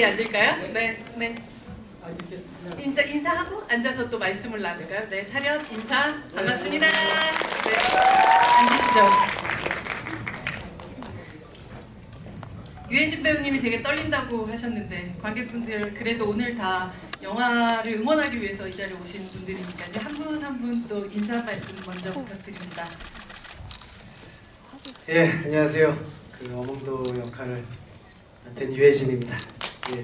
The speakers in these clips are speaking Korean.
자리에 앉을까요? 네, 네. 인사하고 앉아서 또 말씀을 나눌까요? 네, 차렷 인사 반갑습니다. 네, 앉으시죠. 유해진 배우님이 되게 떨린다고 하셨는데 관객분들 그래도 오늘 다 영화를 응원하기 위해서 이 자리에 오신 분들이니까요. 한 분 한 분 또 인사 말씀 먼저 부탁드립니다. 예, 안녕하세요. 그 어몽도 역할을 맡은 유해진입니다. 예.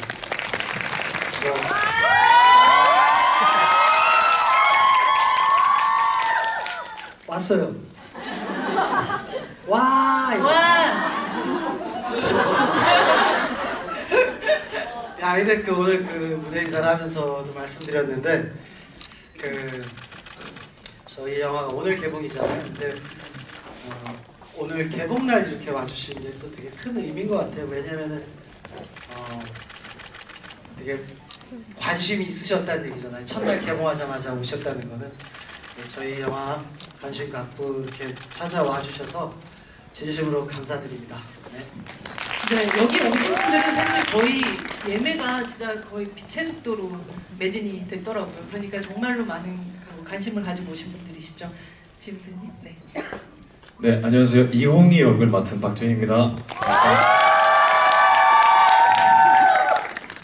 왔어요. 와, 이거. 와, 야, 근데 그 오늘 그 무대 인사를 하면서도 말씀드렸는데 그 저희 영화가 오늘 개봉이잖아요. 근데 오늘 개봉날 이렇게 와주신 게 또 되게 큰 의미인 것 같아요. 왜냐면은 되게 관심이 있으셨다는 얘기잖아요. 첫날 개봉하자마자 오셨다는 거는 저희 영화 관심 갖고 이렇게 찾아와 주셔서 진심으로 감사드립니다. 네. 네, 여기 오신 분들은 사실 거의 예매가 진짜 거의 빛의 속도로 매진이 됐더라고요. 그러니까 정말로 많은 관심을 가지고 오신 분들이시죠. 지훈님, 네. 네, 안녕하세요. 이홍희 역을 맡은 박정희입니다. 반갑습니다.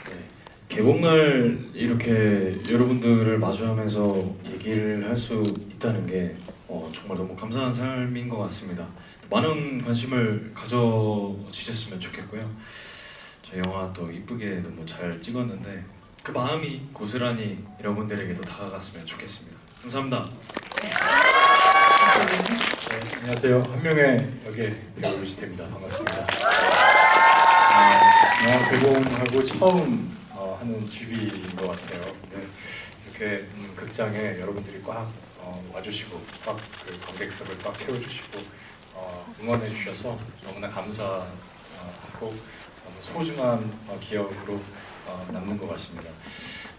네, 개봉날 이렇게 여러분들을 마주하면서 얘기를 할 수 있다는 게 정말 너무 감사한 삶인 것 같습니다. 많은 관심을 가져주셨으면 좋겠고요. 저 영화 또 이쁘게 너무 잘 찍었는데 그 마음이 고스란히 여러분들에게도 다가갔으면 좋겠습니다. 감사합니다. 네, 안녕하세요. 한명의 역의 배우 루시태입니다. 반갑습니다. 영화 개봉하고 처음 하는 줍이인 것 같아요. 네, 이렇게 극장에 여러분들이 꽉 와주시고 꽉 그 관객석을 꽉 채워주시고 응원해 주셔서 너무나 감사하고 너무 소중한 기억으로 남는 것 같습니다.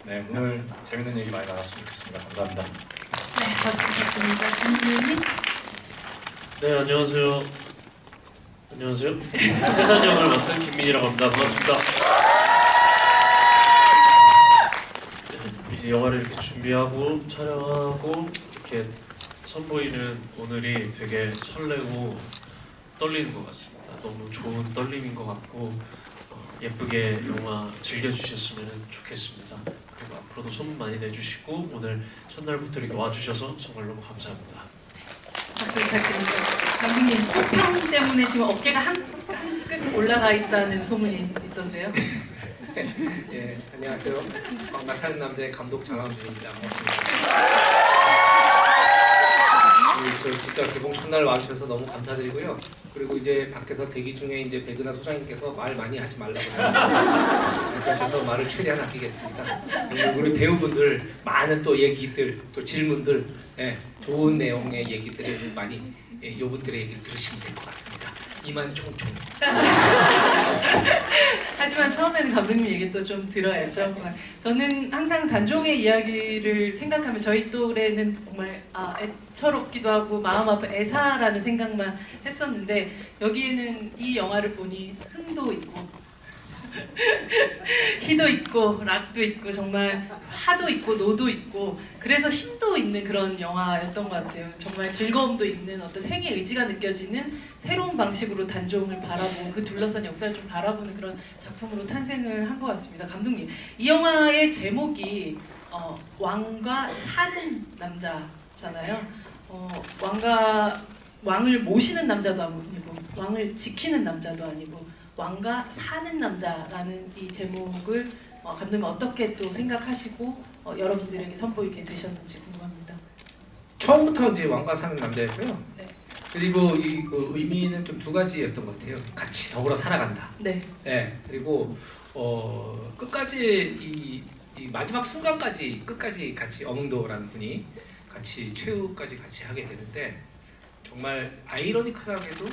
네, 오늘 재밌는 얘기 많이 나눴으면 좋겠습니다. 감사합니다. 네, 고맙습니다. 김지훈님. 네, 안녕하세요. 안녕하세요. 태산 역을 맡은 김민이라고 합니다. 반갑습니다. 이제 영화를 이렇게 준비하고 촬영하고 이렇게 선보이는 오늘이 되게 설레고 떨리는 것 같습니다. 너무 좋은 떨림인 것 같고 예쁘게 영화 즐겨주셨으면 좋겠습니다. 그리고 앞으로도 소문 많이 내주시고 오늘 첫날부터 이렇게 와주셔서 정말 너무 감사합니다. 박수 부탁드립니다. 감독님, 호평 때문에 지금 어깨가 한끗 올라가 있다는 소문이 있던데요. 예, 안녕하세요. 왕가 사는 남자의 감독 장항준입니다. 반갑습니다. 저 진짜 개봉 첫날 와주셔서 너무 감사드리고요. 그리고 이제 밖에서 대기 중에 이제 백은하 소장님께서 말 많이 하지 말라고 그러셔서 말을 최대한 아끼겠습니다. 우리 배우분들 많은 또 얘기들, 또 질문들, 예, 좋은 내용의 얘기들을 많이 요분들의 얘기를 들으시면 될 것 같습니다. 이만 총총. 하지만 처음에는 감독님 얘기도 좀 들어야죠. 저는 항상 단종의 이야기를 생각하면 저희 또래는 정말 애처롭기도 하고 마음 아픈 애사라는 생각만 했었는데 여기에는 이 영화를 보니 흥도 있고 희도 있고 락도 있고 정말 하도 있고 노도 있고 그래서 힘도 있는 그런 영화였던 것 같아요. 정말 즐거움도 있는 어떤 생의 의지가 느껴지는 새로운 방식으로 단종을 바라보고 그 둘러싼 역사를 좀 바라보는 그런 작품으로 탄생을 한 것 같습니다. 감독님, 이 영화의 제목이 왕과 사는 남자잖아요. 왕을 모시는 남자도 아니고 왕을 지키는 남자도 아니고 왕과 사는 남자라는 이 제목을 감독님 어떻게 또 생각하시고 여러분들에게 선보이게 되셨는지 궁금합니다. 처음부터 이제 왕과 사는 남자였고요. 네. 그리고 이 그 의미는 좀 두 가지였던 것 같아요. 같이 더불어 살아간다. 네. 네. 그리고 끝까지 이 마지막 순간까지 끝까지 같이 어몽도라는 분이 같이 최후까지 같이 하게 되는데 정말 아이러니컬하게도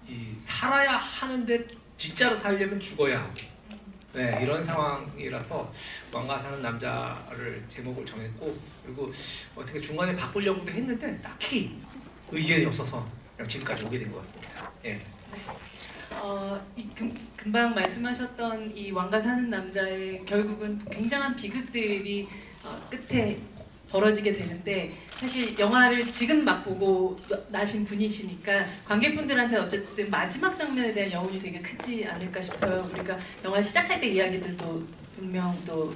이 살아야 하는데 진짜로 살려면 죽어야 하고 네, 이런 상황이라서 왕과 사는 남자를 제목을 정했고 그리고 어떻게 중간에 바꾸려고도 했는데 딱히 의견이 없어서 그냥 지금까지 오게 된 것 같습니다. 예. 금방 말씀하셨던 이 왕가 사는 남자의 결국은 굉장한 비극들이 끝에 벌어지게 되는데 사실 영화를 지금 막 보고 나신 분이시니까 관객분들한테 어쨌든 마지막 장면에 대한 여운이 되게 크지 않을까 싶어요. 우리가 영화 시작할 때 이야기들도 분명 또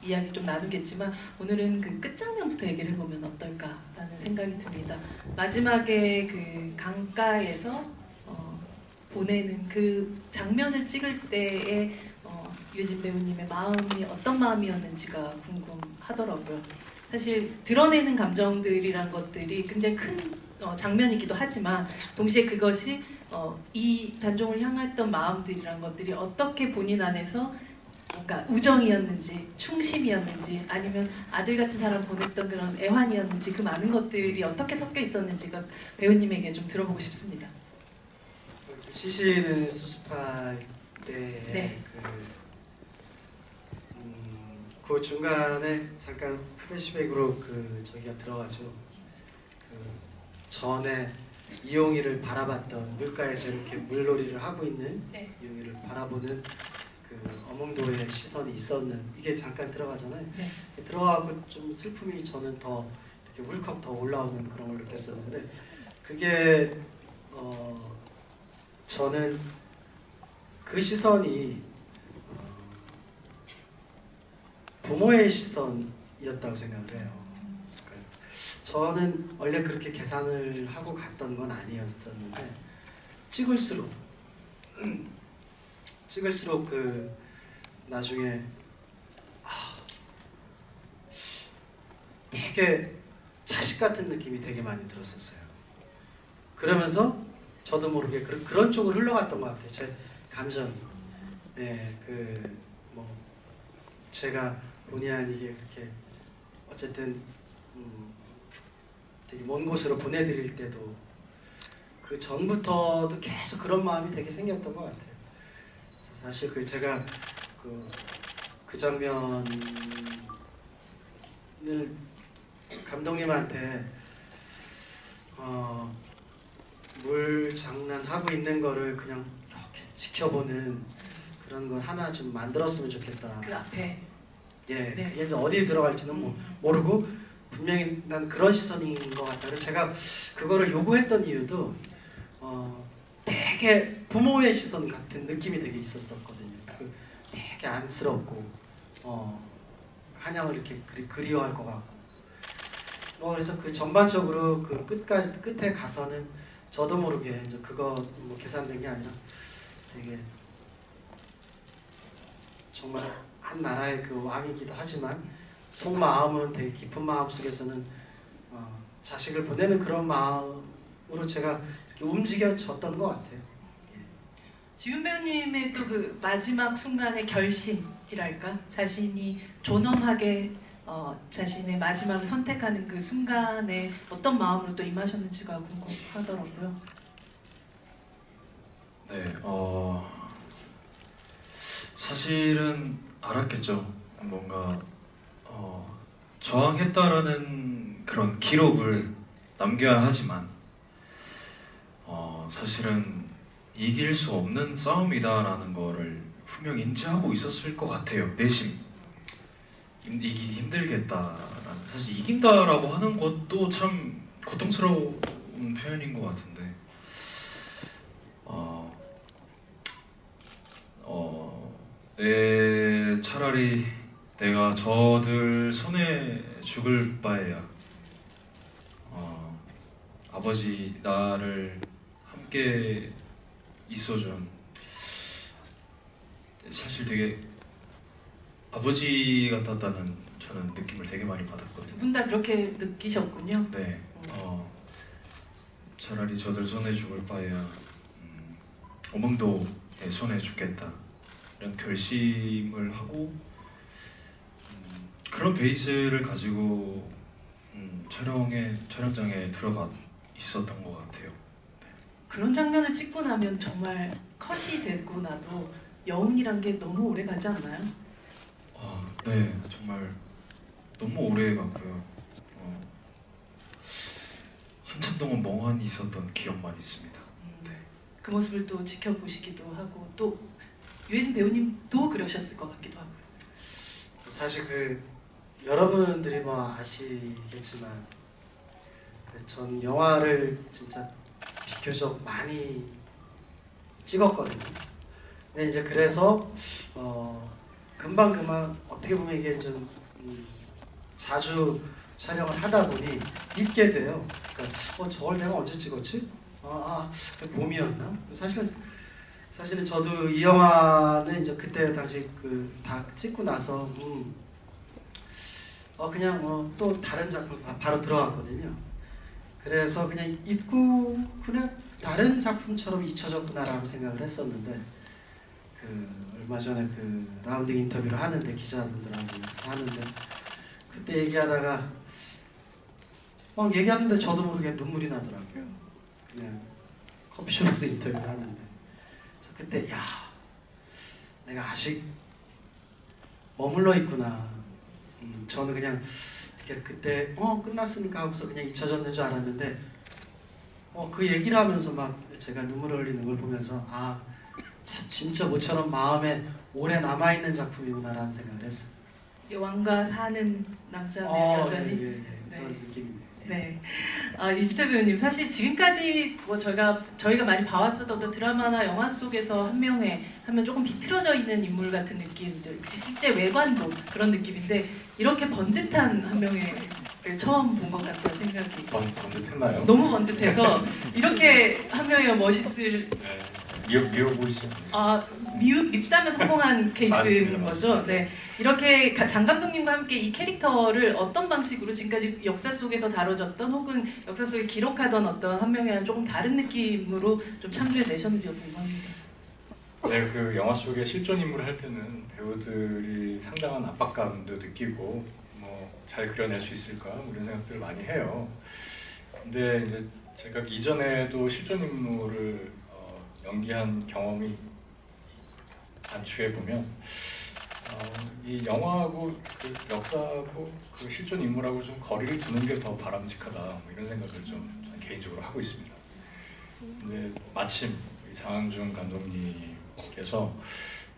이야기 좀 나누겠지만 오늘은 그 끝장면부터 얘기를 해보면 어떨까라는 생각이 듭니다. 마지막에 그 강가에서 보내는 그 장면을 찍을 때의 유진 배우님의 마음이 어떤 마음이었는지가 궁금하더라고요. 사실 드러내는 감정들이란 것들이 굉장히 큰 장면이기도 하지만 동시에 그것이 이 단종을 향했던 마음들이란 것들이 어떻게 본인 안에서 뭔가 우정이었는지 충심이었는지 아니면 아들 같은 사람 보냈던 그런 애환이었는지 그 많은 것들이 어떻게 섞여 있었는지가 배우님에게 좀 들어보고 싶습니다. 시신을 수습할 때 네. 그 중간에 잠깐 플래시백으로 저기가 들어가죠. 전에 이용희를 바라봤던 물가에서 이렇게 물놀이를 하고 있는 네. 이용희를 바라보는 어몽도의 시선이 있었는 이게 잠깐 들어가잖아요. 네. 들어가고 좀 슬픔이 저는 더 이렇게 울컥 더 올라오는 그런 걸 느꼈었는데 그게 저는 그 시선이 부모의 시선이었다고 생각을 해요. 그러니까 저는 원래 그렇게 계산을 하고 갔던 건 아니었었는데 찍을수록 나중에 되게 자식 같은 느낌이 되게 많이 들었었어요. 그러면서 저도 모르게 그런 쪽으로 흘러갔던 것 같아요. 제 감정이. 네, 제가 본의 아니게 그렇게 어쨌든 되게 먼 곳으로 보내드릴 때도 그 전부터도 계속 그런 마음이 되게 생겼던 것 같아요. 그래서 사실 제가 그 장면을 감독님한테 물 장난하고 있는 거를 그냥 이렇게 지켜보는 그런 걸 하나 좀 만들었으면 좋겠다. 그 앞에 예, 네. 그게 이제 어디에 들어갈지는 모르고 분명히 난 그런 시선인 것 같다. 그래서 제가 그거를 요구했던 이유도 되게 부모의 시선 같은 느낌이 되게 있었었거든요. 되게 안쓰럽고 한양을 이렇게 그리워할 것 같고 그래서 그 전반적으로 그 끝에 가서는 저도 모르게 이제 그거 계산된 게 아니라 되게 정말 한 나라의 그 왕이기도 하지만 속마음은 되게 깊은 마음 속에서는 자식을 보내는 그런 마음으로 제가 이렇게 움직여졌던 것 같아요. 지훈 배우님의 또 그 마지막 순간의 결심이랄까 자신이 존엄하게 자신의 마지막을 선택하는 그 순간에 어떤 마음으로 또 임하셨는지가 궁금하더라고요. 네, 사실은 알았겠죠. 뭔가 저항했다라는 그런 기록을 남겨야 하지만 사실은 이길 수 없는 싸움이다라는 거를 분명히 인지하고 있었을 것 같아요. 내심 이기기 힘들겠다라는, 사실 이긴다라고 하는 것도 참 고통스러운 표현인 것 같은데 차라리 내가 저들 손에 죽을 바에야 아버지 나를 함께 있어준, 사실 되게 아버지 같았다는 저는 느낌을 되게 많이 두 받았거든요. 분 다 그렇게 느끼셨군요. 네, 차라리 저들 손에 죽을 바에야 어몽도의 손에 죽겠다 이런 결심을 하고 그런 베이스를 가지고 촬영장에 들어가 있었던 것 같아요. 그런 장면을 찍고 나면 정말 컷이 되고 나도 여운이란 게 너무 오래 가지 않나요? 네, 정말 너무 오래 갔고요. 한참 동안 멍하니 있었던 기억만 있습니다. 네. 그 모습을 또 지켜보시기도 하고 또 유해진 배우님도 그러셨을 것 같기도 하고요. 사실 그 여러분들이 뭐 아시겠지만 전 영화를 진짜 비교적 많이 찍었거든요. 근데 이제 그래서 금방 어떻게 보면 이게 좀 자주 촬영을 하다 보니 잊게 돼요. 그러니까 저걸 내가 언제 찍었지? 그 봄이었나? 사실은 저도 이 영화는 이제 그때 당시 그 다 찍고 나서 그냥 또 다른 작품 바로 들어갔거든요. 그래서 그냥 잊고 그냥 다른 작품처럼 잊혀졌구나라고 생각을 했었는데 그 얼마 전에 그 라운딩 인터뷰를 하는데 기자분들하고 하는데 그때 얘기하다가 막 얘기하는데 저도 모르게 눈물이 나더라고요. 그냥 커피숍에서 인터뷰를 하는데 그래서 그때 내가 아직 머물러 있구나. 저는 그냥 이렇게 그때 끝났으니까 하고서 그냥 잊혀졌는 줄 알았는데 그 얘기를 하면서 막 제가 눈물을 흘리는 걸 보면서 참 진짜 모처럼 마음에 오래 남아있는 작품이구나라는 생각을 했어요. 여왕과 사는 남자네 여전히. 예, 그런 느낌이네요. 네. 이지태 배우님 사실 지금까지 뭐 저희가 많이 봐왔었던 어떤 드라마나 영화 속에서 한 명 조금 비틀어져 있는 인물 같은 느낌들, 실제 외관도 그런 느낌인데 이렇게 번듯한 한 명을 처음 본 것 같다는 생각이. 번듯했나요? 너무 번듯해서 이렇게 한 명이 멋있을. 네. 미워 보이시죠? 밉다면 성공한 케이스인 맞습니다, 거죠. 맞습니다. 네, 이렇게 장 감독님과 함께 이 캐릭터를 어떤 방식으로 지금까지 역사 속에서 다뤄졌던 혹은 역사 속에 기록하던 어떤 한 명이랑 조금 다른 느낌으로 좀 참조해 내셨는지 궁금합니다. 네, 그 영화 속에 실존 인물을 할 때는 배우들이 상당한 압박감도 느끼고 뭐 잘 그려낼 수 있을까 뭐 이런 생각들을 많이 해요. 근데 이제 제가 이전에도 실존 인물을 연기한 경험이 안추해 보면 이 영화하고 그 역사하고 그 실존 인물하고 좀 거리를 두는 게 더 바람직하다 뭐 이런 생각을 좀 저는 개인적으로 하고 있습니다. 근데 마침 장항준 감독님께서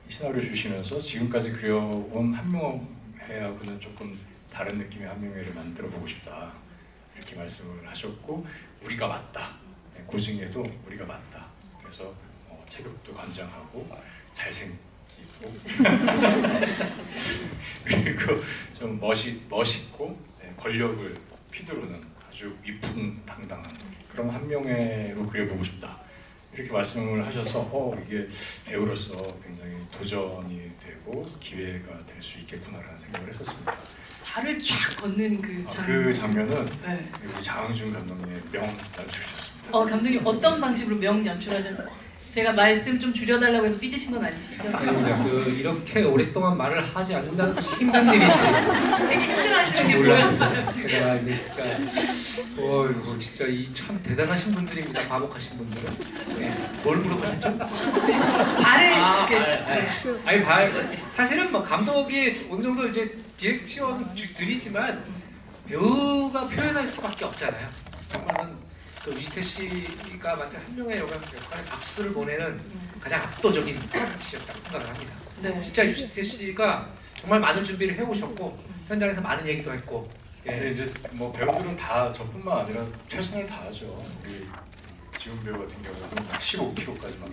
이 시나리오 주시면서 지금까지 그려온 한명회하고는 조금 다른 느낌의 한명회를 만들어 보고 싶다 이렇게 말씀을 하셨고 우리가 맞다. 고증에도 우리가 맞다. 그래서 체격도 관장하고 잘생기고 그리고 좀 멋있고 권력을 휘두르는 아주 위풍당당한 그런 한명회로 그려보고 싶다. 이렇게 말씀을 하셔서 이게 배우로서 굉장히 도전이 되고 기회가 될 수 있겠구나라는 생각을 했었습니다. 발을 쫙 걷는 그 장면. 그 장면은 네. 우리 장항준 감독님의 명 연출이셨습니다. 감독님 어떤 방식으로 명 연출하셨나요? 제가 말씀 좀 줄여달라고 해서 삐지신 건 아니시죠? 아닙니다. 이렇게 오랫동안 말을 하지 않는다는 것이 힘든 일인지 되게 힘들어하시는 게 몰랐어요. 보였어요. 지금. 제가 근데 진짜 이거 진짜 이 참 대단하신 분들입니다. 과묵하신 분들은. 네. 뭘 물어보셨죠? 발을 이렇게. 아니 사실은 뭐 감독이 어느 정도 이제 디렉션 드리지만 배우가 표현할 수밖에 없잖아요. 정말은 그 유지태 씨가 맡은 한 명의 역할에 박수를 보내는 가장 압도적인 파트였다고 생각을 합니다. 네. 진짜 유지태 씨가 정말 많은 준비를 해오셨고 현장에서 많은 얘기도 했고. 근데 이제 뭐 배우들은 다 저뿐만 아니라 최선을 다하죠. 우리 지훈 배우 같은 경우는 15kg까지 막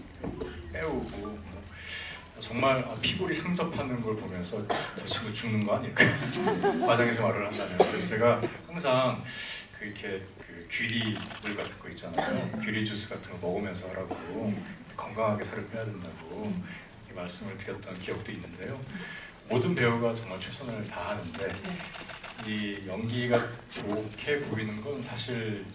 빼오고 뭐 정말 피골이 상접하는 걸 보면서 저 친구 죽는 거 아닐까 과장해서 말을 한다면. 그래서 제가 항상 이렇게 그 귀리 물 같은 거 있잖아요. 귀리 주스 같은 거 먹으면서 하라고 건강하게 살을 빼야 된다고 이렇게 말씀을 드렸던 기억도 있는데요. 모든 배우가 정말 최선을 다하는데 이 연기가 좋게 보이는 건 사실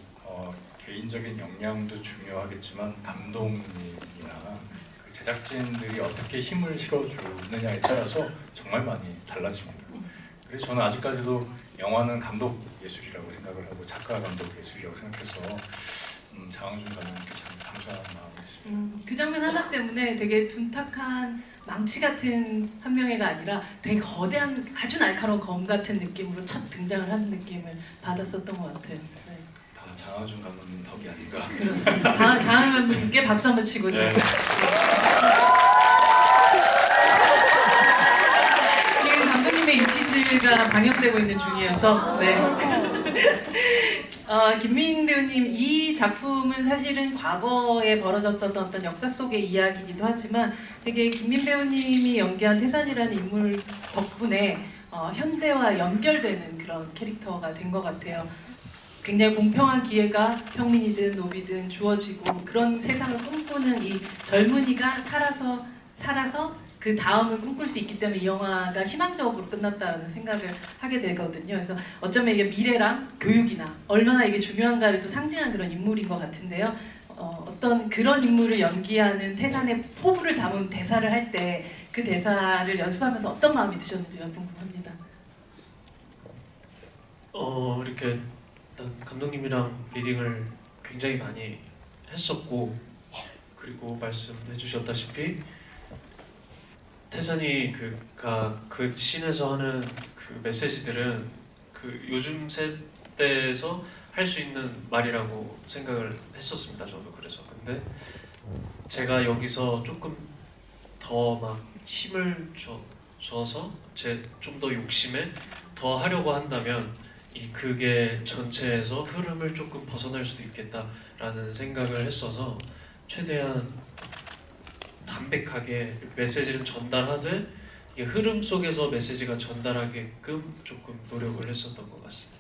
개인적인 역량도 중요하겠지만 감독님이나 그 제작진들이 어떻게 힘을 실어주느냐에 따라서 정말 많이 달라집니다. 그래서 저는 아직까지도 영화는 감독 예술이라고 생각을 하고 작가 감독 예술이라고 생각해서 장항준 감독님께 참 감사한 마음이 있습니다. 그 장면 하나 때문에 되게 둔탁한 망치 같은 한명회가 아니라 되게 거대한 아주 날카로운 검 같은 느낌으로 첫 등장을 하는 느낌을 받았었던 것 같아요. 네. 다 장하준 감독님 덕이 아닌가. 그렇습니다. 장한 감독님께 박수 한번 치고 네. 지금 감독님의 유퀴즈가 방영되고 있는 중이어서 김민 배우님 이 작품은 사실은 과거에 벌어졌었던 어떤 역사 속의 이야기이기도 하지만 되게 김민 배우님이 연기한 태산이라는 인물 덕분에 현대와 연결되는 그런 캐릭터가 된 것 같아요. 굉장히 공평한 기회가 평민이든 노비든 주어지고 그런 세상을 꿈꾸는 이 젊은이가 살아서 그 다음을 꿈꿀 수 있기 때문에 이 영화가 희망적으로 끝났다는 생각을 하게 되거든요. 그래서 어쩌면 이게 미래랑 교육이나 얼마나 이게 중요한가를 또 상징한 그런 인물인 것 같은데요. 어떤 그런 인물을 연기하는 태산의 포부를 담은 대사를 할 때 그 대사를 연습하면서 어떤 마음이 드셨는지가 궁금합니다. 이렇게 일단 감독님이랑 리딩을 굉장히 많이 했었고 그리고 말씀해 주셨다시피 태산이 그 씬에서 하는 그 메시지들은 그 요즘 세대에서 할 수 있는 말이라고 생각을 했었습니다. 저도 그래서 근데 제가 여기서 조금 더 막 힘을 줘서 좀 더 욕심에 더 하려고 한다면 이 그게 전체에서 흐름을 조금 벗어날 수도 있겠다라는 생각을 했어서 최대한 담백하게 메시지를 전달하되 이게 흐름 속에서 메시지가 전달하게끔 조금 노력을 했었던 것 같습니다.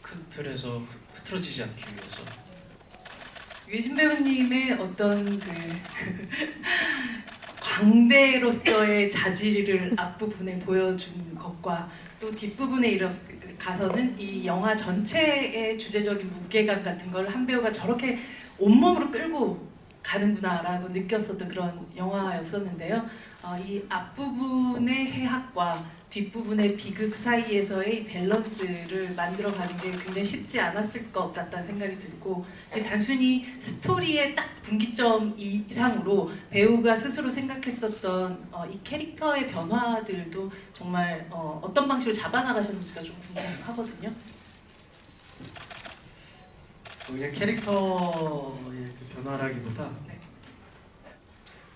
큰 틀에서 흐트러지지 않기 위해서. 유해진 배우님의 어떤 광대로서의 자질을 앞부분에 보여준 것과 또 뒷부분에 가서는 이 영화 전체의 주제적인 무게감 같은 걸 한 배우가 저렇게 온몸으로 끌고 가는구나라고 느꼈었던 그런 영화였었는데요. 이 앞부분의 해학과 뒷부분의 비극 사이에서의 밸런스를 만들어가는 게 굉장히 쉽지 않았을 것 같다는 생각이 들고 단순히 스토리의 딱 분기점 이상으로 배우가 스스로 생각했었던 이 캐릭터의 변화들도 정말 어떤 방식으로 잡아나가셨는지가 좀 궁금하거든요. 그냥 캐릭터의 그 변화라기보다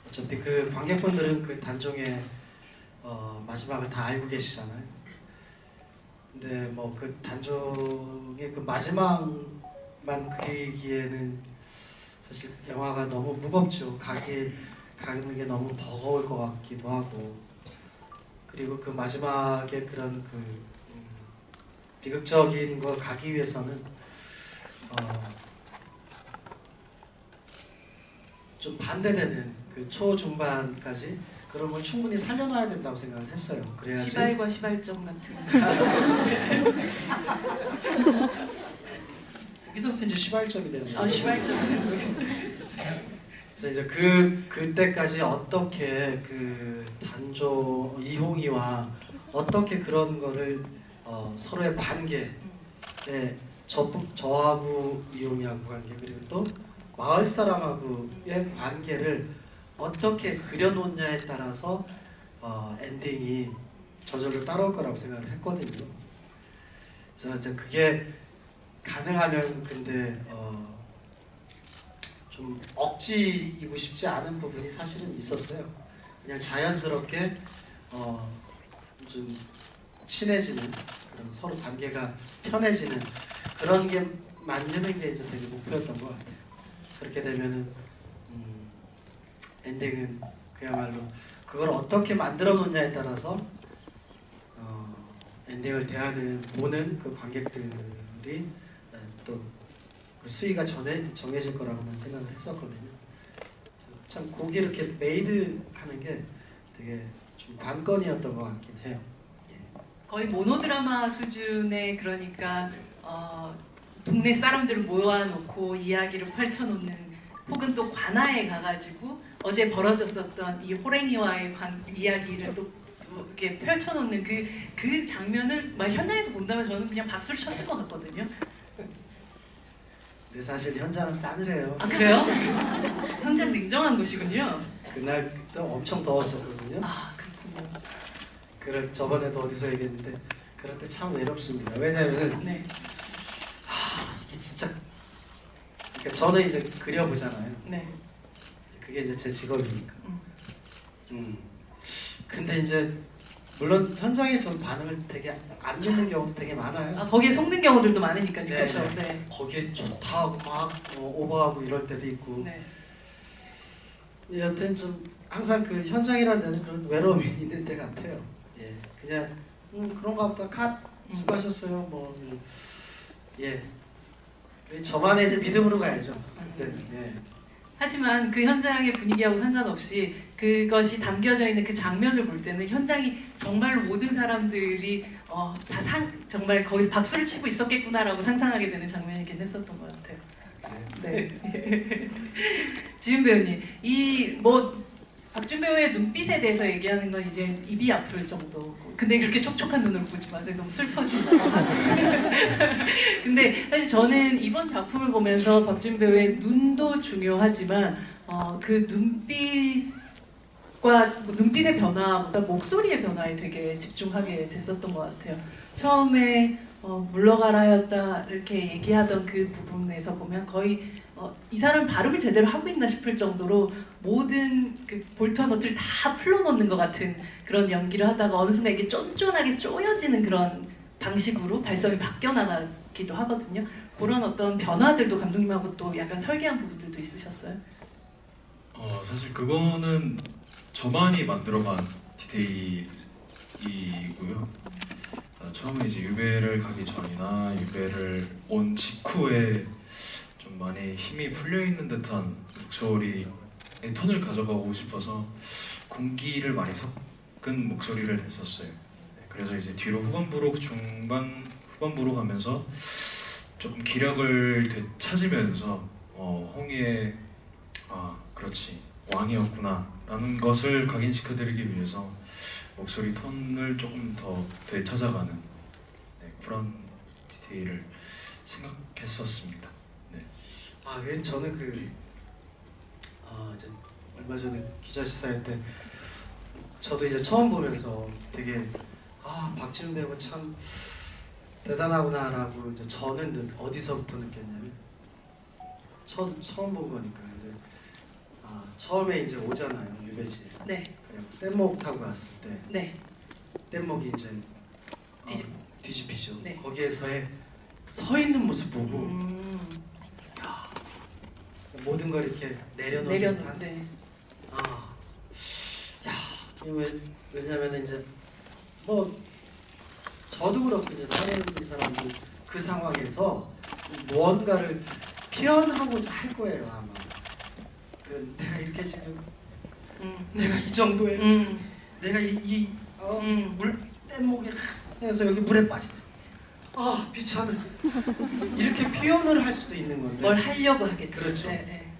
어차피 그 관객분들은 그 단종의 마지막을 다 알고 계시잖아요. 근데 뭐 그 단종의 그 마지막만 그리기에는 사실 영화가 너무 무겁죠. 가는 게 너무 버거울 것 같기도 하고, 그리고 그 마지막에 그런 그 비극적인 거 가기 위해서는 좀 반대되는 그 초중반까지 그런 걸 충분히 살려놔야 된다고 생각을 했어요. 그래야지 시발과 시발점 같은. 거기서부터 이제 시발점이 되는 거예요. 시발점. 그래서 이제 그때까지 어떻게 그 단조 이홍이와 어떻게 그런 거를 서로의 관계에 저하고 이홍이하고 관계, 그리고 또 마을 사람하고의 관계를 어떻게 그려놓냐에 따라서 엔딩이 저절로 따라올 거라고 생각을 했거든요. 그래서 이제 그게 가능하면 근데 좀 억지이고 싶지 않은 부분이 사실은 있었어요. 그냥 자연스럽게 좀 친해지는 그런 서로 관계가 편해지는 그런 게 만드는 게 이제 되게 목표였던 것 같아요. 그렇게 되면은 엔딩은 그야말로 그걸 어떻게 만들어 놓냐에 따라서 엔딩을 보는 그 관객들이 또 그 수위가 정해질 거라고만 생각을 했었거든요. 참 곡이 이렇게 메이드 하는 게 되게 좀 관건이었던 것 같긴 해요. 거의 모노드라마 수준의, 그러니까 동네 사람들을 모아놓고 이야기를 펼쳐놓는, 혹은 또 관아에 가가지고 어제 벌어졌었던 이 호랭이와의 이야기를 또 이렇게 펼쳐놓는 그 장면을 막 현장에서 본다면 저는 그냥 박수를 쳤을 것 같거든요. 근데 사실 현장은 싸늘해요. 아 그래요? 현장 냉정한 곳이군요. 그날 또 엄청 더웠었거든요. 아 그렇군요. 저번에도 어디서 얘기했는데 그럴 때 참 외롭습니다. 왜냐하면 네. 이게 진짜 그러니까 저는 이제 그려보잖아요. 네. 그게 이제 제 직업이니까. 음. 근데 이제 물론 현장에 전 반응을 되게 안 믿는 경우도 되게 많아요. 아, 거기에 속는 경우들도 많으니까요. 네, 그렇죠. 네. 네. 거기에 좋다고 막 오버하고 이럴 때도 있고. 네. 여튼 좀 항상 그 현장이라는 데는 그런 외로움이 있는 데 같아요. 예, 그냥 그런가 보다 컷 수고하셨어요. 뭐 예, 저만의 이제 믿음으로 가야죠. 그때는. 예. 하지만 그 현장의 분위기하고 상관없이 그것이 담겨져 있는 그 장면을 볼 때는 현장이 정말로 모든 사람들이 정말 거기서 박수를 치고 있었겠구나라고 상상하게 되는 장면이긴 했었던 것 같아요. 네. 지훈 배우님, 이 박지훈 배우의 눈빛에 대해서 얘기하는 건 이제 입이 아플 정도. 근데 그렇게 촉촉한 눈을 보지 마세요. 너무 슬퍼진다. 근데 사실 저는 이번 작품을 보면서 박지훈 배우의 눈도 중요하지만 그 눈빛의 변화보다 목소리의 변화에 되게 집중하게 됐었던 것 같아요. 처음에 물러가라였다 이렇게 얘기하던 그 부분에서 보면 거의 이 사람 발음을 제대로 하고 있나 싶을 정도로 모든 그 볼터너트를 다 풀어놓는 것 같은 그런 연기를 하다가 어느 순간 이게 쫀쫀하게 쪼여지는 그런 방식으로 발성이 바뀌어 나가기도 하거든요. 그런 어떤 변화들도 감독님하고 또 약간 설계한 부분들도 있으셨어요? 사실 그거는 저만이 만들어간 디테일이고요. 처음에 이제 유배를 가기 전이나 유배를 온 직후에 좀 많이 힘이 풀려 있는 듯한 목소리의 톤을 가져가고 싶어서 공기를 많이 섞은 목소리를 냈었어요. 그래서 이제 뒤로 후반부로 후반부로 가면서 조금 기력을 되찾으면서 홍이의 그렇지 왕이었구나 라는 것을 각인시켜드리기 위해서 목소리 톤을 조금 더 되찾아가는 그런 디테일을 생각했었습니다. 왜 저는 이제 얼마 전에 기자 시사회 때 저도 이제 처음 보면서 되게 박지훈 배우가 참 대단하구나라고 이제 저는 어디서부터 느꼈냐면 처음 본 거니까. 근데 처음에 이제 오잖아요 유배지. 네. 그냥 뗏목 타고 갔을 때 네. 뗏목이 이제 뒤집히죠. 네. 거기에서의 서 있는 모습 보고 모든 걸 이렇게 내려놓는 듯한. 네. 왜냐면 이제 저도 그렇고 이제 다른 사람들 그 상황에서 무언가를 표현하고자 할 거예요 아마. 내가 이렇게 지금 내가 이 정도에 내가 물 뗏목에 해서 여기 물에 빠지. 비참해. 이렇게 표현을 할 수도 있는 건데. 뭘 하려고 하겠죠. 그렇죠. 네.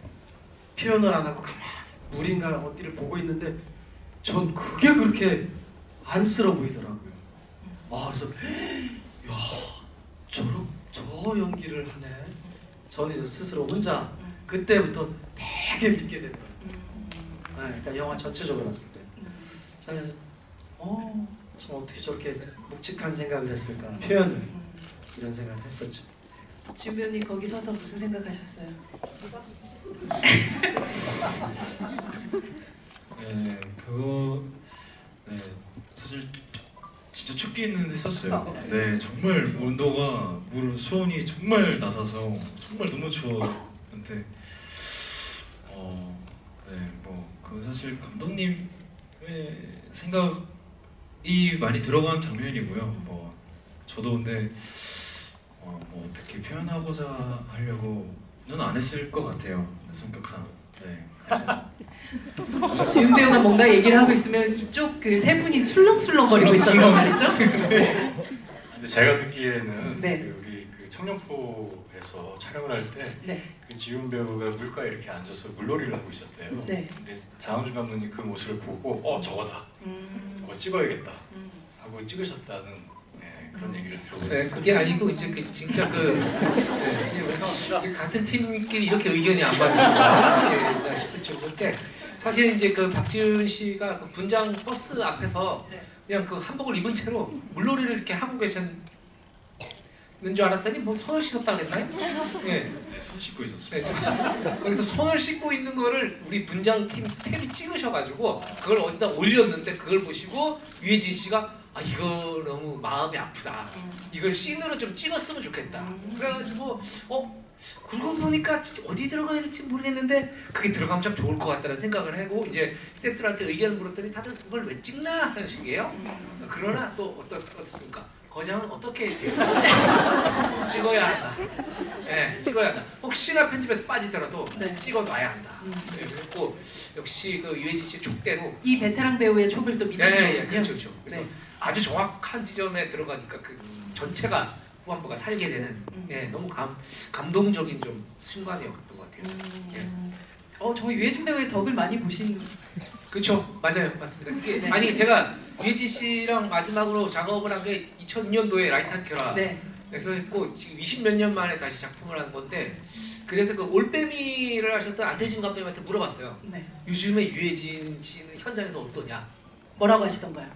표현을 안 하고 가만히 물인가 어디를 보고 있는데 전 그게 그렇게 안쓰러워 보이더라고요. 그래서 저 연기를 하네. 저는 이제 스스로 혼자 그때부터 되게 믿게 되더라고요. 그러니까 영화 전체적으로 봤을 때. 그래서 참 어떻게 저렇게 묵직한 생각을 했을까. 표현을 이런 생각을 했었죠. 지훈 배우님 거기 서서 무슨 생각하셨어요? 사실 진짜 춥기는 했었어요. 네, 정말 온도가 수온이 정말 낮아서 정말 너무 추웠는데 그 사실 감독님의 생각이 많이 들어간 장면이고요. 저도 근데 어떻게 표현하고자 하려고는 안 했을 것 같아요. 성격상. 네. 지훈 배우가 뭔가 얘기를 하고 있으면 이쪽 그 세 분이 술렁술렁거리고 있었단 말이죠. 근데 제가 듣기에는 네. 우리 청룡포에서 촬영을 할 때 네. 지훈 배우가 물가에 이렇게 앉아서 물놀이를 하고 있었대요. 네. 근데 장항준 감독님 그 모습을 보고 저거다. 찍어야겠다 하고 찍으셨다는 그런 얘기를 들어보고. 네, 그게 아니고 이제 진짜 그래서 같은 팀끼리 이렇게 의견이 안 맞으신가 싶을 정도인데 사실 이제 그 박지훈 씨가 그 분장 버스 앞에서 그냥 그 한복을 입은 채로 물놀이를 이렇게 하고 계셨는데 줄 알았더니 뭐 손을 씻었다 그랬나요? 예. 네, 손 씻고 있었습니다. 네. 거기서 손을 씻고 있는 거를 우리 분장팀 스텝이 찍으셔가지고 그걸 어디다 올렸는데 그걸 보시고 유해진 씨가 아 이거 너무 마음이 아프다. 이걸 씬으로 좀 찍었으면 좋겠다. 그래가지고 그러고 보니까 어디 들어가야 될지 모르겠는데 그게 들어가면 참 좋을 것 같다는 생각을 하고 이제 스태프들한테 의견을 물었더니 다들 그걸 왜 찍나 하는 식이에요. 그러나 또 어떻습니까? 거장은 어떻게 찍어야 한다. 예, 찍어야 한다. 혹시나 편집에서 빠지더라도 네. 찍어놔야 한다. 예, 그리고 역시 그 유해진 씨 촉대로 이 베테랑 배우의 촉을 또 믿으시는군요. 예, 그렇죠, 그렇죠. 그래서 네. 아주 정확한 지점에 들어가니까 그 전체가 후반부가 살게 되는 예, 너무 감동적인 좀 순간이었던 것 같아요. 예. 정말 유해진 배우의 덕을 많이 보신. 그렇죠, 맞아요, 맞습니다. 이게 네. 아니 제가 유해진 씨랑 마지막으로 작업을 한 게 2002년도에 라이트 한 켜라. 네. 그래서 했고 지금 20몇 년 만에 다시 작품을 한 건데 그래서 그 올빼미를 하셨던 안태진 감독님한테 물어봤어요. 네. 요즘에 유해진 씨는 현장에서 어떠냐? 뭐라고 하시던가요?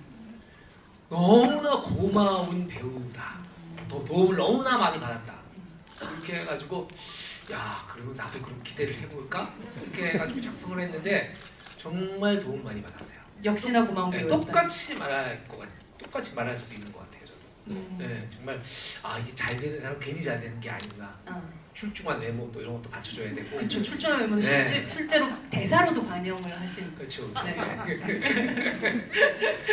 너무나 고마운 배우다. 도움을 너무나 많이 받았다. 이렇게 해가지고 야 그러면 나도 그럼 기대를 해볼까? 이렇게 해가지고 작품을 했는데 정말 도움 많이 받았어요. 역시나 고마운 네, 배우였다. 똑같이 말할 수 있는 것 같아요. 저도. 네, 정말 이게 잘 되는 사람 괜히 잘 되는 게 아니구나. 출중한 외모 또 이런 것도 받쳐줘야 되고. 그렇죠. 출중한 외모는 네. 실제로 대사로도 반영을 하신. 그렇죠. 네.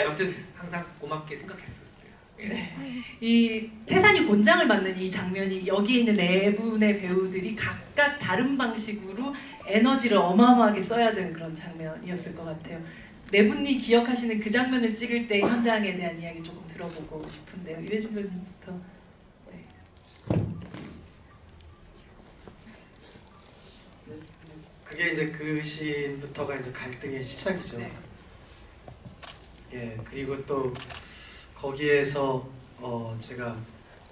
아무튼 항상 고맙게 생각했었어요. 예. 네. 이 태산이 곤장을 맡는 이 장면이 여기에 있는 네 분의 배우들이 각각 다른 방식으로 에너지를 어마어마하게 써야 되는 그런 장면이었을 것 같아요. 네 분이 기억하시는 그 장면을 찍을 때 현장에 대한 이야기 조금 들어보고 싶은데요. 유해진 배우님부터. 네. 그게 이제 그 시인부터가 이제 갈등의 시작이죠. 네. 예, 그리고 또 거기에서 제가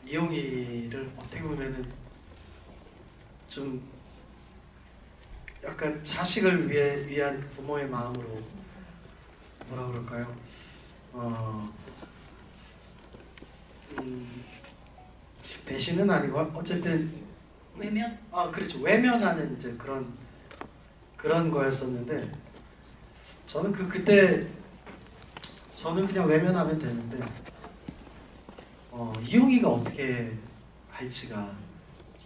이용희를 어떻게 보면은 좀 약간 자식을 위한 그 부모의 마음으로 뭐라 그럴까요? 배신은 아니고 어쨌든 외면? 그렇죠. 외면하는 이제 그런 거였었는데 저는 그때 저는 그냥 외면하면 되는데 이용이가 어떻게 할지가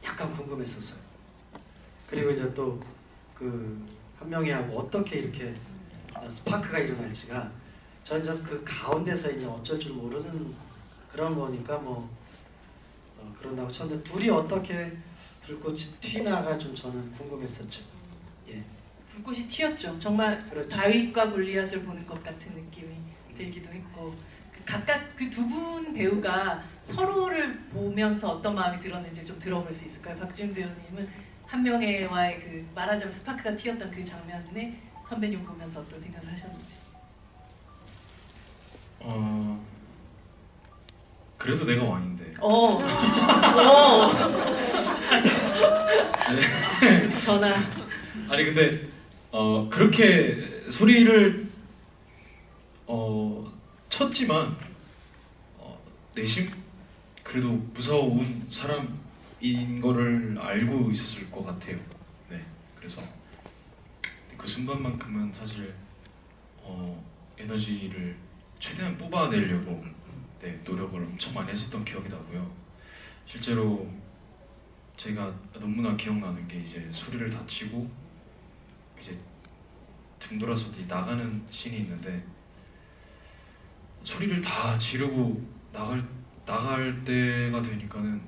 약간 궁금했었어요. 그리고 이제 또 그 한 명이 하고 어떻게 이렇게 스파크가 일어날지가 저는 그 가운데서 이제 어쩔 줄 모르는 그런 거니까 그런다고 쳤는데 둘이 어떻게 불꽃이 튀나가 좀 저는 궁금했었죠. 예. 불꽃이 튀었죠. 정말 그렇죠. 다윗과 골리앗을 보는 것 같은 느낌이 들기도 했고 각각 그 두 분 배우가 서로를 보면서 어떤 마음이 들었는지 좀 들어볼 수 있을까요? 박지훈 배우님은 한 명의와의 그 말하자면 스파크가 튀었던 그 장면에 선배님 보면서 어떤 생각을 하셨는지. 그래도 내가 왕인데. 전화. 아니 근데 그렇게 소리를 쳤지만 내심 그래도 무서운 사람인 거를 알고 있었을 것 같아요. 네, 그래서 그 순간만큼은 사실 에너지를 최대한 뽑아내려고 노력을 엄청 많이 했었던 기억이 나고요. 실제로 제가 너무나 기억나는 게 이제 소리를 다 치고 이제 등 돌아서 나가는 씬이 있는데 소리를 다 지르고 나갈 때가 되니까는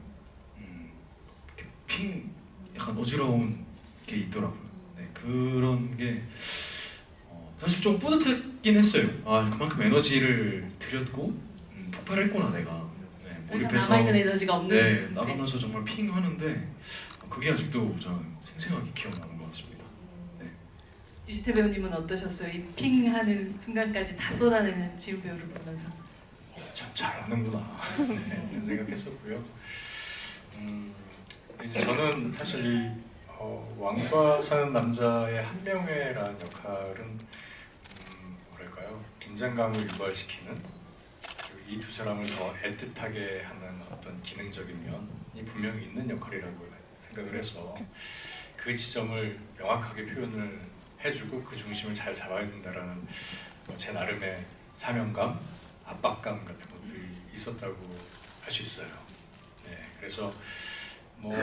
이렇게 핑 약간 어지러운 게 있더라고요. 네, 그런 게 사실 좀 뿌듯했긴 했어요. 그만큼 에너지를 들였고 폭발했구나 내가. 네, 몰입해서 남아있는 에너지가 없는. 나가면서 정말 핑 하는데 그게 아직도 저는 생생하게 기억나는 것 같습니다. 네. 유지태 배우님은 어떠셨어요? 이 핑하는 순간까지 다 쏟아내는 지훈 배우를 보면서. 참 잘하는구나 이런 생각했었고요. 이제 저는 사실 이 왕과 사는 남자의 한명회라는 역할은 뭐랄까요, 긴장감을 유발시키는 이 두 사람을 더 애틋하게 하는 어떤 기능적인 면이 분명히 있는 역할이라고 생각을 해서 그 지점을 명확하게 표현을 해주고 그 중심을 잘 잡아야 된다라는 제 나름의 사명감, 압박감 같은 것들이 있었다고 할 수 있어요. 네, 그래서 뭐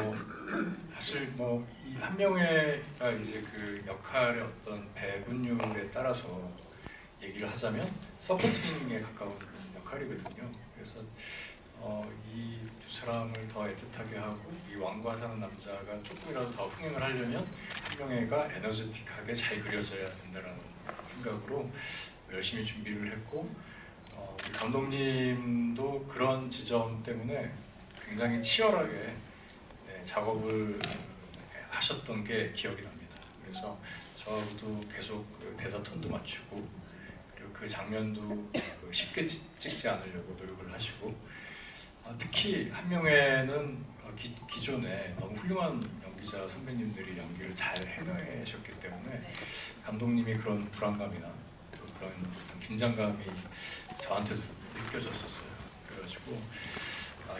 사실 뭐 이 한 명의가 이제 그 역할의 어떤 배분율에 따라서 얘기를 하자면 서포팅에 가까운 역할이거든요. 그래서 이 두 사람을 더 애틋하게 하고 이 왕과 사는 남자가 조금이라도 더 흥행을 하려면 한 명의가 에너제틱하게 잘 그려져야 된다는 생각으로 열심히 준비를 했고 우리 감독님도 그런 지점 때문에 굉장히 치열하게 작업을 하셨던 게 기억이 납니다. 그래서 저하고도 계속 그 대사 톤도 맞추고 그리고 그 장면도 쉽게 찍지 않으려고 노력을 하시고 특히 한 명에는 기존에 너무 훌륭한 연기자 선배님들이 연기를 잘 해내셨기 때문에 감독님이 그런 불안감이나 그런 어떤 긴장감이 저한테도 느껴졌었어요. 그래가지고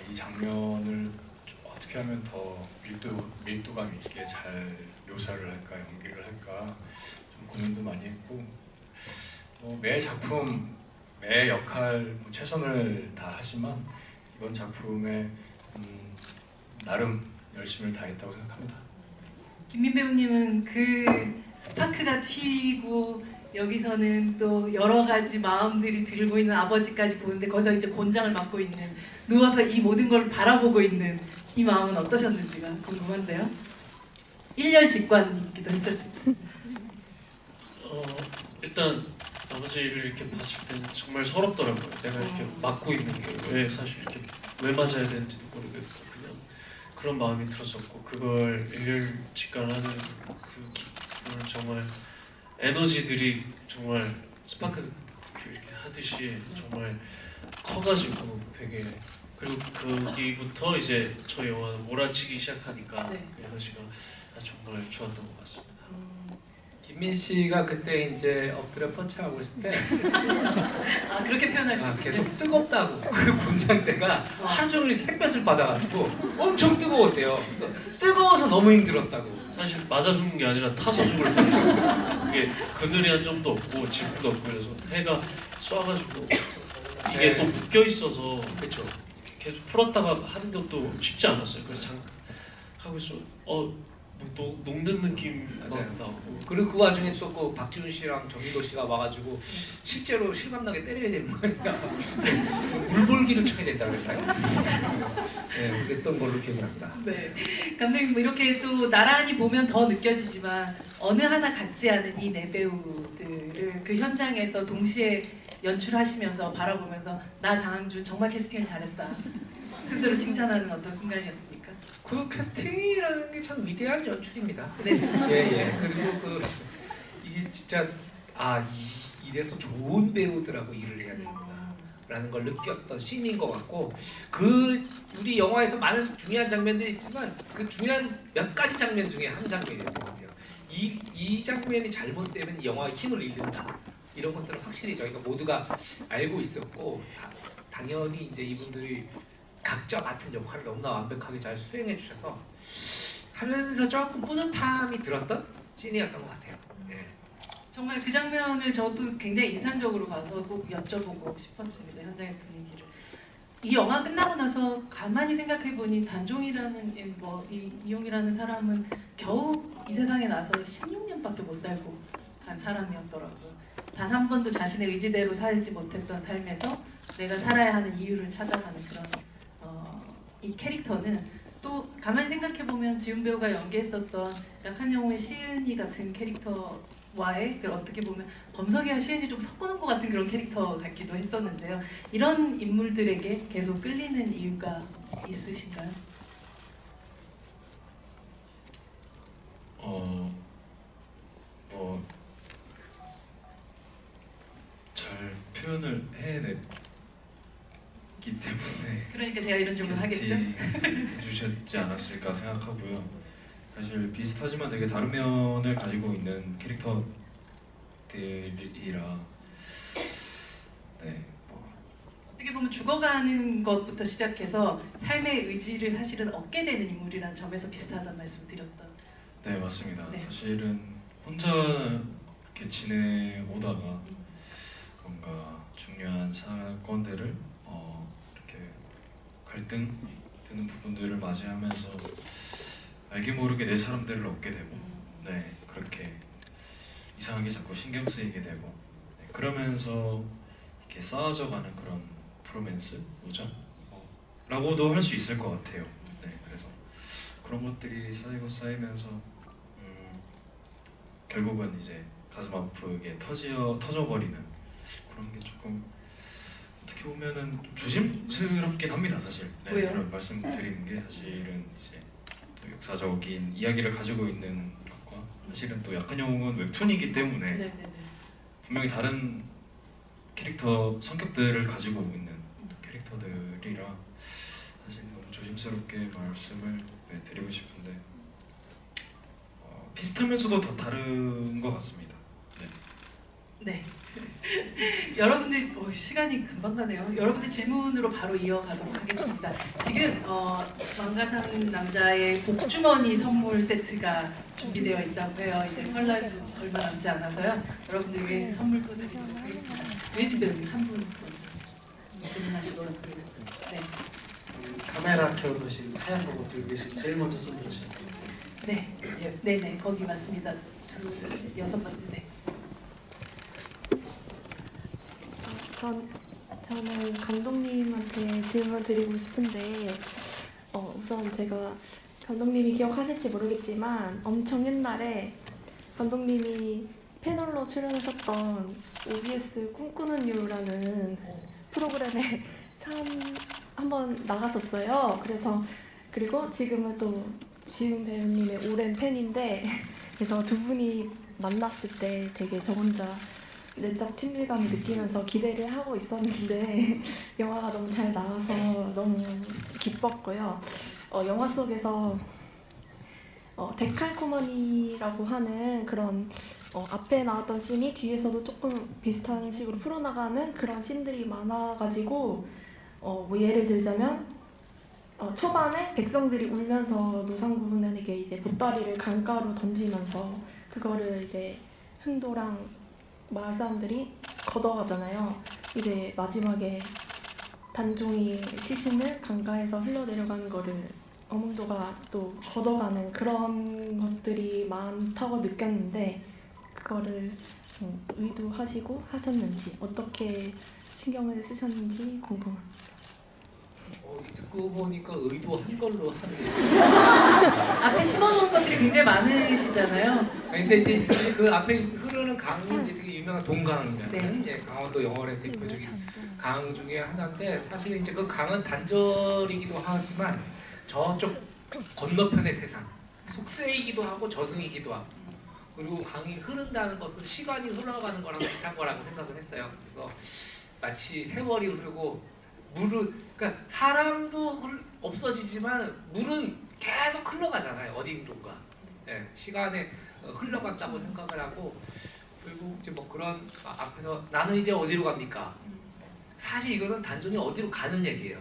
이 장면을 좀 어떻게 하면 더 밀도감 있게 잘 묘사를 할까, 연기를 할까 좀 고민도 많이 했고 매 작품, 매 역할 최선을 다하지만 이번 작품에 나름 열심을 다했다고 생각합니다. 김민 배우님은 그 스파크가 튀고 여기서는 또 여러 가지 마음들이 들고 있는 아버지까지 보는데 거기서 이제 곤장을 맡고 있는 누워서 이 모든 걸 바라보고 있는 이 마음은 어떠셨는지가 궁금한데요. 1년 직관이기도 했었어요. 일단 아버지를 이렇게 봤을 때는 정말 서럽더라고요. 내가 이렇게 맡고 있는 게 왜 사실 이렇게 왜 맞아야 되는지도 모르겠고 그냥 그런 마음이 들었었고 그걸 일일 직관하는 그걸 정말 에너지들이 정말 스파크 이렇게 하듯이 정말 커가지고 되게 그리고 거기부터 이제 저희 영화 몰아치기 시작하니까 네. 그 에너지가 정말 좋았던 것 같습니다. 김민 씨가 그때 이제 엎드려 펀치하고 있을 때 그렇게 표현할 수 있어요. 계속 뜨겁다고 그 곤장대가 하루 종일 햇볕을 받아가지고 엄청 뜨거웠대요. 그래서 뜨거워서 너무 힘들었다고. 사실 맞아 죽는 게 아니라 타서 죽을 뻔했어요. 이게 그늘이 한 점도 없고 지붕도 없고 그래서 해가 쏴가지고 이게 네. 또 묶여 있어서 그렇죠. 계속 풀었다가 하는 것도 쉽지 않았어요. 그래서 하고 있어 뭐 녹는 느낌 맞아요. 나고 그리고 그 와중에 또 그 박지훈 씨랑 정민도 씨가 와가지고 실제로 실감나게 때려야 되는 거 아니야? 물볼기를 쳐야 된다 그랬나요? 네, 그랬던 걸로 기억납니다. 네, 감독님 뭐 이렇게 또 나란히 보면 더 느껴지지만 어느 하나 같지 않은 이 네 배우들을 그 현장에서 동시에 연출하시면서 바라보면서 나 장항준 정말 캐스팅을 잘했다 스스로 칭찬하는 어떤 순간이었습니까? 그 캐스팅이라는 게 참 위대한 연출입니다. 네. 예. 그리고 이게 진짜 이래서 좋은 배우들하고 일을 해야 되는구나라는 걸 느꼈던 씬인 것 같고 우리 영화에서 많은 중요한 장면들이 있지만 그 중요한 몇 가지 장면 중에 한 장면이었던 것 같아요. 이 장면이 잘못되면 이 영화의 힘을 잃는다. 이런 것들은 확실히 저희가 모두가 알고 있었고 당연히 이제 이분들이 각자 맡은 역할을 너무나 완벽하게 잘 수행해 주셔서 하면서 조금 뿌듯함이 들었던 씬이었던 것 같아요. 네. 정말 그 장면을 저도 굉장히 인상적으로 봐서 꼭 여쭤보고 싶었습니다. 현장의 분위기를. 이 영화 끝나고 나서 가만히 생각해보니 단종이라는 이용이라는 사람은 겨우 이 세상에 나서 16년밖에 못 살고 간 사람이었더라고요. 단 한 번도 자신의 의지대로 살지 못했던 삶에서 내가 살아야 하는 이유를 찾아가는 그런 이 캐릭터는 또 가만히 생각해보면 지훈 배우가 연기했었던 약한 영웅의 시은이 같은 캐릭터와의 어떻게 보면 범석이와 시은이 좀 섞어놓은 것 같은 그런 캐릭터 같기도 했었는데요. 이런 인물들에게 계속 끌리는 이유가 있으신가요? 잘 표현을 해냈기 때문에 그러니까 제가 이런 질문 하겠죠? 해주셨지 않았을까 생각하고요. 사실 비슷하지만 되게 다른 면을 가지고 있는 캐릭터들이라 어떻게 보면 죽어가는 것부터 시작해서 삶의 의지를 사실은 얻게 되는 인물이라는 점에서 비슷하다는 말씀 드렸던. 네, 맞습니다. 네. 사실은 혼자 이렇게 지내오다가 뭔가 중요한 사건들을 이렇게 갈등 되는 부분들을 맞이하면서 알게 모르게 내 사람들을 얻게 되고, 네, 그렇게 이상하게 자꾸 신경 쓰이게 되고, 네, 그러면서 이렇게 쌓아져가는 그런 프로맨스, 우정, 라고도 할 수 있을 것 같아요. 네, 그래서 그런 것들이 쌓이고 쌓이면서 결국은 이제 가슴 아프게 터져버리는 그런 게 조금 어떻게 보면은 좀 조심스럽긴 합니다, 사실. 네, 왜요? 그런 말씀드리는 게 사실은 이제 또 역사적인 이야기를 가지고 있는 것과 사실은 또 약한 영웅은 웹툰이기 때문에 네네네. 분명히 다른 캐릭터 성격들을 가지고 있는 또 캐릭터들이라 사실 너무 조심스럽게 말씀을 드리고 싶은데 비슷하면서도 더 다른 것 같습니다. 네. 여러분들 시간이 금방 가네요. 여러분들 질문으로 바로 이어가도록 하겠습니다. 지금 왕가상 남자의 복주머니 선물 세트가 준비되어 있다고 해요. 이제 설날도 얼마 남지 않아서요. 여러분들에게 선물도 드리도록 하겠습니다. 유해진 배우님 한 분 먼저 질문하시고 네. 카메라 켜놓으신 하얀 거 들고 계신 제일 먼저 손 들으시면 네. 네네 거기 맞습니다. 여섯 번째 네. 저는 감독님한테 질문 드리고 싶은데 우선 제가 감독님이 기억하실지 모르겠지만 엄청 옛날에 감독님이 패널로 출연하셨던 OBS 꿈꾸는 이유라는 프로그램에 한번 나갔었어요. 그리고 지금은 또 지훈 배우님의 오랜 팬인데 그래서 두 분이 만났을 때 되게 저 혼자 내적 친밀감을 느끼면서 기대를 하고 있었는데 영화가 너무 잘 나와서 너무 기뻤고요. 영화 속에서 데칼코머니라고 하는 그런 앞에 나왔던 씬이 뒤에서도 조금 비슷한 식으로 풀어나가는 그런 씬들이 많아가지고 뭐 예를 들자면 초반에 백성들이 울면서 노상군에게 이제 보따리를 강가로 던지면서 그거를 이제 흥도랑 마을 사람들이 걷어가잖아요. 이제 마지막에 단종이 시신을 강가에서 흘러내려가는 거를 어문도가 또 걷어가는 그런 것들이 많다고 느꼈는데 그거를 의도하시고 하셨는지 어떻게 신경을 쓰셨는지 궁금합니다. 듣고 보니까 의도한 걸로 하는. 앞에 심어놓은 것들이 굉장히 많으시잖아요. 근데 이제 그 앞에 흐르는 강이 이제 되게 유명한 동강이라는 네. 강원도 영월의 대표적인 강 중에 하나인데 사실 이제 그 강은 단절이기도 하지만 저쪽 건너편의 세상 속세이기도 하고 저승이기도 하고 그리고 강이 흐른다는 것은 시간이 흘러가는 거랑 비슷한 거라고 생각을 했어요. 그래서 마치 세월이 흐르고 그러니까 사람도 없어지지만 물은 계속 흘러가잖아요. 어딘가. 예, 시간에 흘러간다고 생각을 하고 그리고 이제 뭐 그런 앞에서 나는 이제 어디로 갑니까? 사실 이거는 단순히 어디로 가는 얘기예요.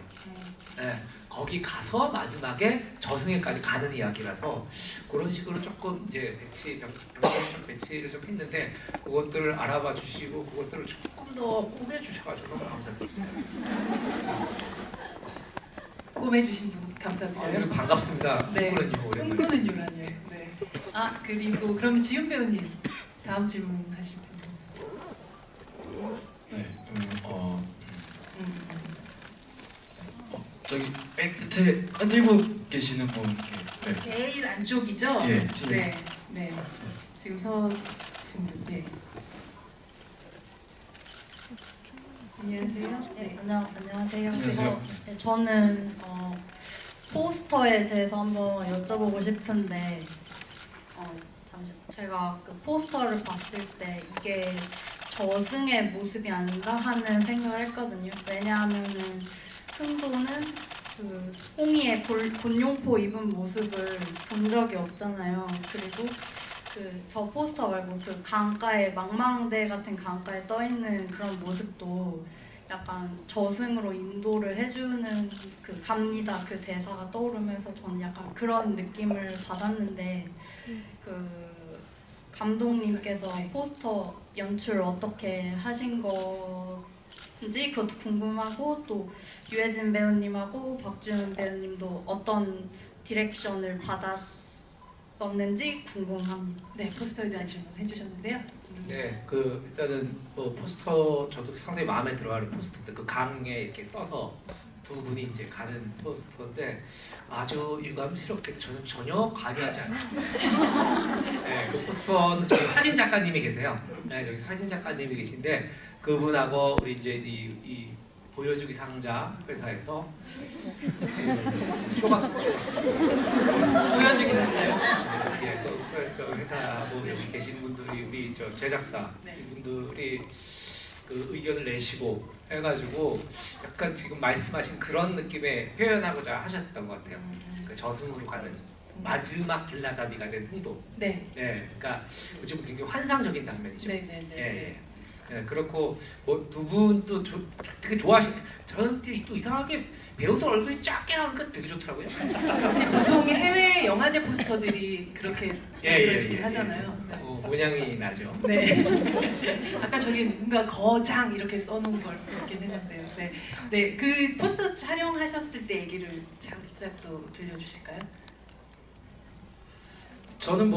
예, 거기 가서 마지막에 저승에까지 가는 이야기라서 그런 식으로 조금 이제 병력을 좀 배치를 좀 했는데 그것들을 알아봐 주시고 그것들을 조금 더 꾸며 주셔가지고 너무 감사드립니다. 꿈해주신 분 감사드려요. 반갑습니다. 네. 꿈꾸는 이유 오랜만에. 꿈꾸는 유라니요. 네. 그리고 그럼 지훈 배우님 다음 질문하실 분. 네, 저기 맨 끝에 흔들고 계시는 분 이렇게. 네. 제일 안쪽이죠? 예, 지금. 네. 지금 서신 분. 네. 안녕하세요. 네, 안녕하세요. 안녕하세요. 네, 저는 포스터에 대해서 한번 여쭤보고 싶은데 제가 그 포스터를 봤을 때 이게 저승의 모습이 아닌가 하는 생각을 했거든요. 왜냐하면은 흥도는 그 홍이의 곤룡포 입은 모습을 본 적이 없잖아요. 그리고 저 포스터 말고 그 강가에 망망대 같은 강가에 떠 있는 그런 모습도 약간 저승으로 인도를 해주는 그 갑니다 그 대사가 떠오르면서 저는 약간 그런 느낌을 받았는데 그 감독님께서 포스터 연출 어떻게 하신 건지 그것도 궁금하고 또 유해진 배우님하고 박주현 배우님도 어떤 디렉션을 받았었는지 궁금합니다. 네, 포스터에 대한 질문 해주셨는데요. 네, 그 일단은 뭐 포스터 저도 상당히 마음에 들어하는 포스터인데 그 강에 이렇게 떠서 두 분이 이제 가는 포스터인데 아주 유감스럽게 저는 전혀 관여하지 않았습니다. 네, 그 포스터는 저기 사진 작가님이 계세요. 네, 저기 사진 작가님이 계신데 그분하고 우리 이제 이 보여주기 상자 회사에서 그 쇼박스 보여주기 상자요? 예, 저 회사하고 여기 계신 분들이 우리 저 제작사 네. 이분들이 그 의견을 내시고 해가지고 약간 지금 말씀하신 그런 느낌의 표현하고자 하셨던 것 같아요. 그 저승으로 가는 마지막 길라잡이가 된 홍도. 네, 네, 그러니까 지금 굉장히 환상적인 장면이죠. 네, 네, 네. 예. 네, 그렇고 뭐 두 분도 되게 좋아하시네. 저는 또 이상하게 배우들 얼굴이 작게 나오니까 되게 좋더라고요. 보통 해외 영화제 포스터들이 그렇게 만들어지긴 하잖아요. 모양이 나죠. 네. 아까 저기 누군가 거장 이렇게 써놓은 걸 보긴 했는데요. 네, 네. 그 포스터 촬영하셨을 때 얘기를 살짝 또 들려주실까요? 저는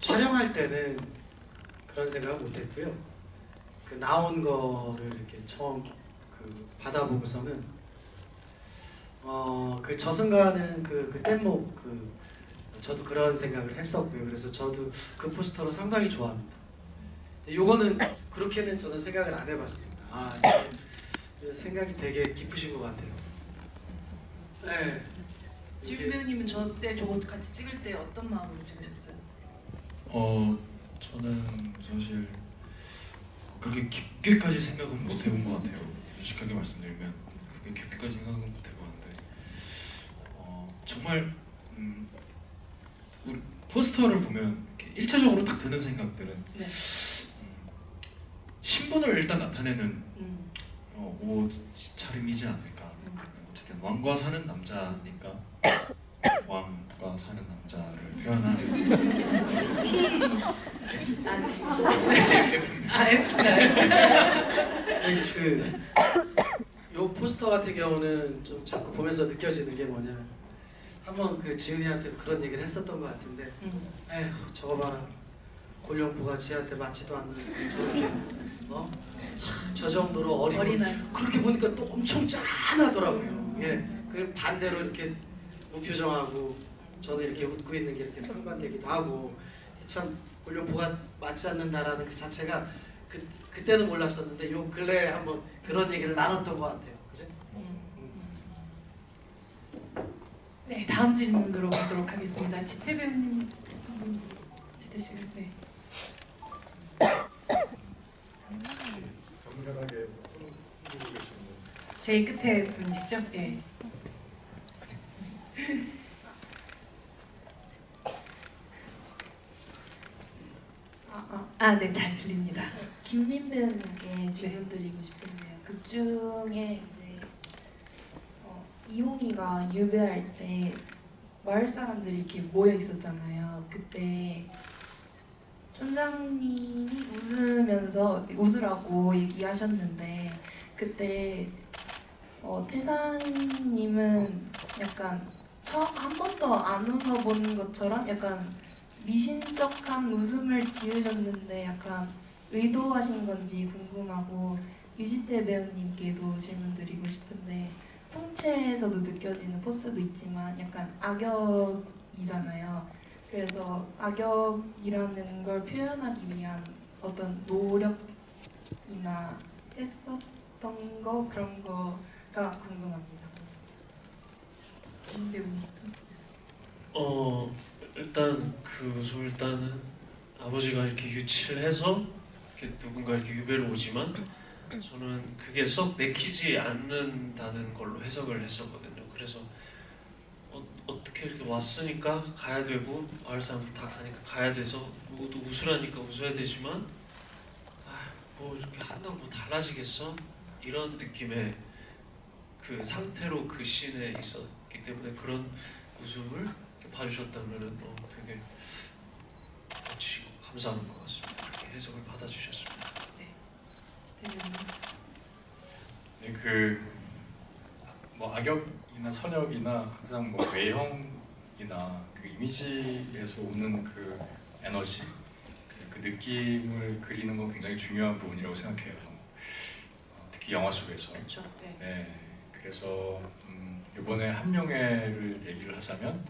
촬영할 때는 그런 생각 못했고요. 그 나온 거를 이렇게 처음 받아보고서는 그 저승가는 그 뗏목 저도 그런 생각을 했었고요. 그래서 저도 그 포스터를 상당히 좋아합니다. 근데 요거는 그렇게는 저는 생각을 안 해봤습니다. 이게 생각이 되게 깊으신 것 같아요. 네. 지훈 배우님은 저 때 저거 같이 찍을 때 어떤 마음으로 찍으셨어요? 저는 사실 그렇게 깊게까지 생각은 못 해본 것 같아요. 솔직하게 말씀드리면 그렇게 깊게까지 생각은 못 해봤는데 정말 우리 포스터를 보면 이렇게 1차적으로 딱 드는 생각들은 네. 신분을 일단 나타내는 옷 차림이지 않을까. 어쨌든 왕과 사는 남자니까 왕과 사는 남자를 표현하는 요 포스터 같은 경우는 좀 자꾸 보면서 느껴지는 게 뭐냐면 한번 그 지은이한테도 그런 얘기를 했었던 것 같은데 에휴 저거 봐라 골룡포가 지한테 맞지도 않는 저렇게 참 저 정도로 어린아이 그렇게 보니까 또 엄청 짠하더라고요. 예, 그 반대로 이렇게 무표정하고 저는 이렇게 웃고 있는 게 이렇게 상반되기도 하고 참 골룡포가 맞지 않는다라는 그 자체가 그때는 몰랐었는데 요 근래에 한번 그런 얘기를 나눴던 것 같아요. 그죠? 네, 다음 질문으로 가도록 하겠습니다. 지태 배우님, 지태 씨, 네. 정면하게 흔들고 계시는 제일 끝에 분이시죠? 네. 네, 잘 들립니다. 김민 배우님께 질문 드리고 싶은데요. 그 중에 이제 이홍이가 유배할 때 마을 사람들이 이렇게 모여 있었잖아요. 그때 촌장님이 웃으면서 웃으라고 얘기하셨는데 그때 태산님은 약간 한 번도 안 웃어본 것처럼 약간 미심쩍한 웃음을 지으셨는데 약간 의도하신 건지 궁금하고 유지태 배우님께도 질문 드리고 싶은데 풍채에서도 느껴지는 포스도 있지만 약간 악역이잖아요. 그래서 악역이라는 걸 표현하기 위한 어떤 노력이나 했었던 거 그런 거가 궁금합니다. 김 배우님. 일단 그 웃음 일단은 아버지가 이렇게 유치를 해서 이렇게 누군가 이렇게 유배를 오지만 저는 그게 썩 내키지 않는다는 걸로 해석을 했었거든요. 그래서 어떻게 이렇게 왔으니까 가야 되고 마을 사람들 다 가니까 가야 돼서 모두 웃으라니까 웃어야 되지만 뭐 이렇게 한다고 뭐 달라지겠어? 이런 느낌의 그 상태로 그 씬에 있었기 때문에 그런 웃음을 이렇게 봐주셨다면은 되게 멋지시고 감사한 것 같습니다. 그렇게 해석을 받아주셨습니다. 네, 뭐 악역이나 선역이나 항상 뭐 외형이나 그 이미지에서 오는 그 에너지, 그 느낌을 그리는 건 굉장히 중요한 부분이라고 생각해요. 특히 영화 속에서. 그렇죠. 네. 네, 그래서 이번에 한명회를 얘기를 하자면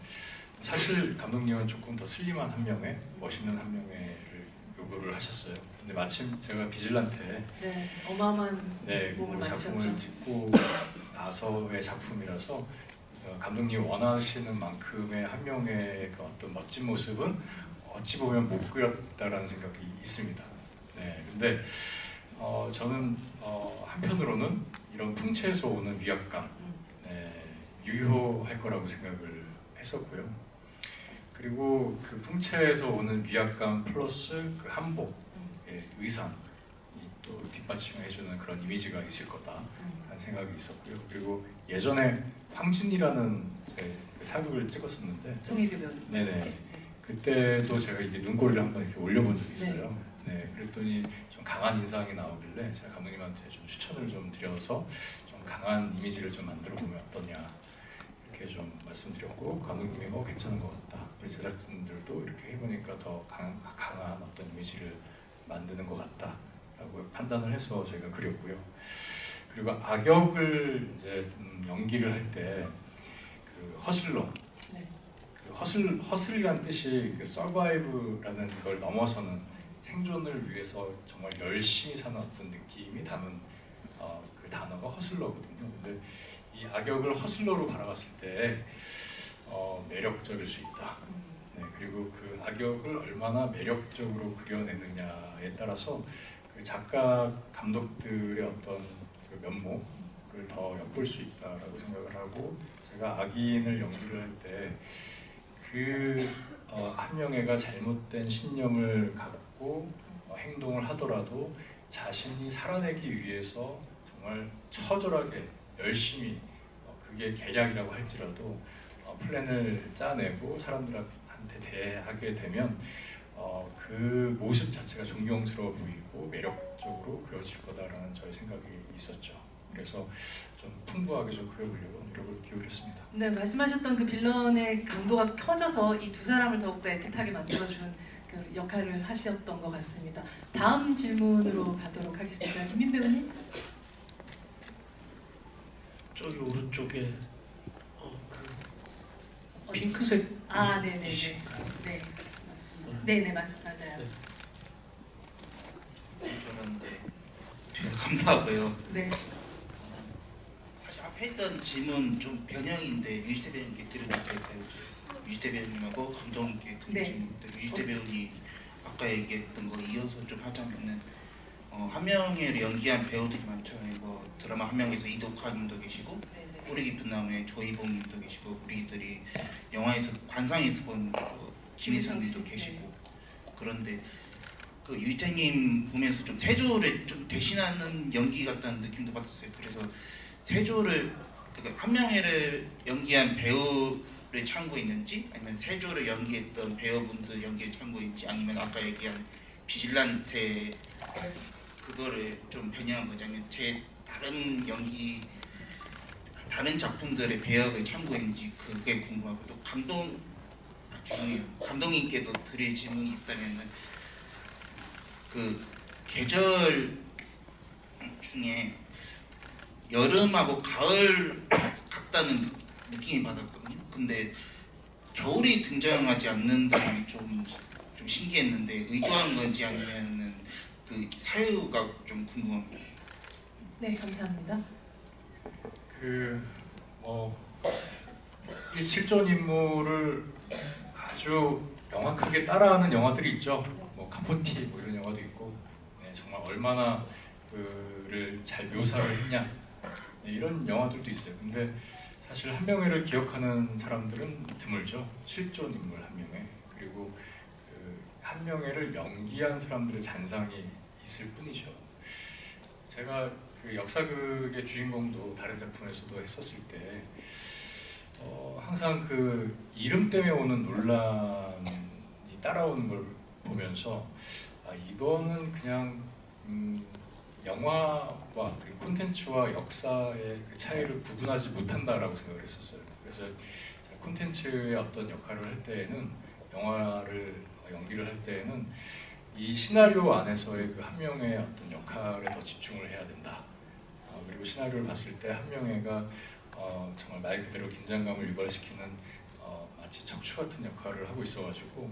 사실 감독님은 조금 더 슬림한 한명회, 멋있는 한명회를 요구를 하셨어요. 근데 마침 제가 비질란테 네, 어마어마한 네, 몸을 그 작품을 만드셨죠. 찍고 나서의 작품이라서 감독님이 원하시는 만큼의 한명회의 그 어떤 멋진 모습은 어찌 보면 못 그렸다라는 생각이 있습니다. 네, 근데 저는 한편으로는 이런 풍채에서 오는 위압감, 네, 유효할 거라고 생각을 했었고요. 그리고 그 풍채에서 오는 위압감 플러스 그 한복, 의상이 또 뒷받침해주는 그런 이미지가 있을 거다라는 생각이 있었고요. 그리고 예전에 황진이라는 제 그 사극을 찍었었는데 송혜교 배우님. 네네. 그때도 제가 이게 눈꼬리를 한번 이렇게 올려본 적이 있어요. 네, 그랬더니 좀 강한 인상이 나오길래 제가 감독님한테 좀 추천을 좀 드려서 좀 강한 이미지를 좀 만들어 보면 어떠냐 이렇게 좀 말씀드렸고 감독님이 괜찮은 것 같다. 우리 제작진들도 이렇게 해보니까 더 강한 어떤 이미지를 만드는 것 같다라고 판단을 해서 저희가 그렸고요. 그리고 악역을 이제 연기를 할 때 그 허슬러, 네. 그 허슬이란 뜻이 그 서바이브라는 걸 넘어서는 생존을 위해서 정말 열심히 사는 어떤 느낌이 담은 그 단어가 허슬러거든요. 근데 이 악역을 허슬러로 바라봤을 때 매력적일 수 있다. 네, 그리고 그 악역을 얼마나 매력적으로 그려내느냐에 따라서 그 작가 감독들의 어떤 그 면모를 더 엿볼 수 있다라고 생각을 하고 제가 악인을 연기를 할 때 그 한명회가 잘못된 신념을 갖고 행동을 하더라도 자신이 살아내기 위해서 정말 처절하게 열심히 그게 계략이라고 할지라도 플랜을 짜내고 사람들한테 대하게 되면 그 모습 자체가 존경스러워 보이고 매력적으로 그려질 거다라는 저의 생각이 있었죠. 그래서 좀 풍부하게 좀 그려보려고 노력을 기울였습니다. 네, 말씀하셨던 그 빌런의 강도가 커져서 이 두 사람을 더욱더 애틋하게 만들어준 그 역할을 하셨던 것 같습니다. 다음 질문으로 가도록 하겠습니다. 김민 배우님. 저기 오른쪽에 그 어디? 핑크색 아, 네네네. 이신가요? 네, 맞습니다. 네네, 맞아요. 네. 줄 알았는데 되게 감사하고요. 네. 사실 앞에 있던 질문 좀 변형인데 유지태 배우님께 드려도 될까요? 유지태 배우님하고 감독님께 드릴 네. 질문인데 유지태 배우님 아까 얘기했던 거 이어서 좀 하자면은 한명회를 연기한 배우들이 많잖아요. 뭐 드라마 한명회에서 이덕화님도 계시고 네네. 뿌리 깊은 나무의 조이봉님도 계시고 우리들이 영화에서 관상에서 본 김희성님도 계시고 그런데 그 유희태님 보면서 좀 세조를 좀 대신하는 연기 같다는 느낌도 받았어요. 그래서 세조를 그러니까 한명회를 연기한 배우를 참고했는지 아니면 세조를 연기했던 배우분들 연기를 참고했는지 아니면 아까 얘기한 비질란테 그거를 좀 변형한 거지 아니면 제 다른 연기 다른 작품들의 배역을 참고했는지 그게 궁금하고 또 죄송해요. 감독님께도 드릴 질문이 있다면은 그 계절 중에 여름하고 가을 같다는 느낌이 받았거든요. 근데 겨울이 등장하지 않는다는 게 좀 신기했는데 의도한 건지 아니면은 그 사유가 좀 궁금합니다. 네, 감사합니다. 이 실존 인물을 아주 명확하게 따라하는 영화들이 있죠. 뭐 카포티 뭐 이런 영화도 있고 정말 얼마나 그를 잘 묘사를 했냐 이런 영화들도 있어요. 근데 사실 한명회를 기억하는 사람들은 드물죠. 실존 인물 한명회 그리고 그 한명회를 연기한 사람들의 잔상이 있을 뿐이죠. 제가 그 역사극의 주인공도 다른 작품에서도 했었을 때 항상 그 이름 때문에 오는 논란이 따라오는 걸 보면서 이거는 그냥 영화와 그 콘텐츠와 역사의 그 차이를 구분하지 못한다라고 생각을 했었어요. 그래서 콘텐츠의 어떤 역할을 할 때에는 영화를 연기를 할 때에는 이 시나리오 안에서의 그 한 명의 어떤 역할에 더 집중을 해야 된다. 그리고 시나리오를 봤을 때 한 명의가 정말 말 그대로 긴장감을 유발시키는 마치 척추 같은 역할을 하고 있어가지고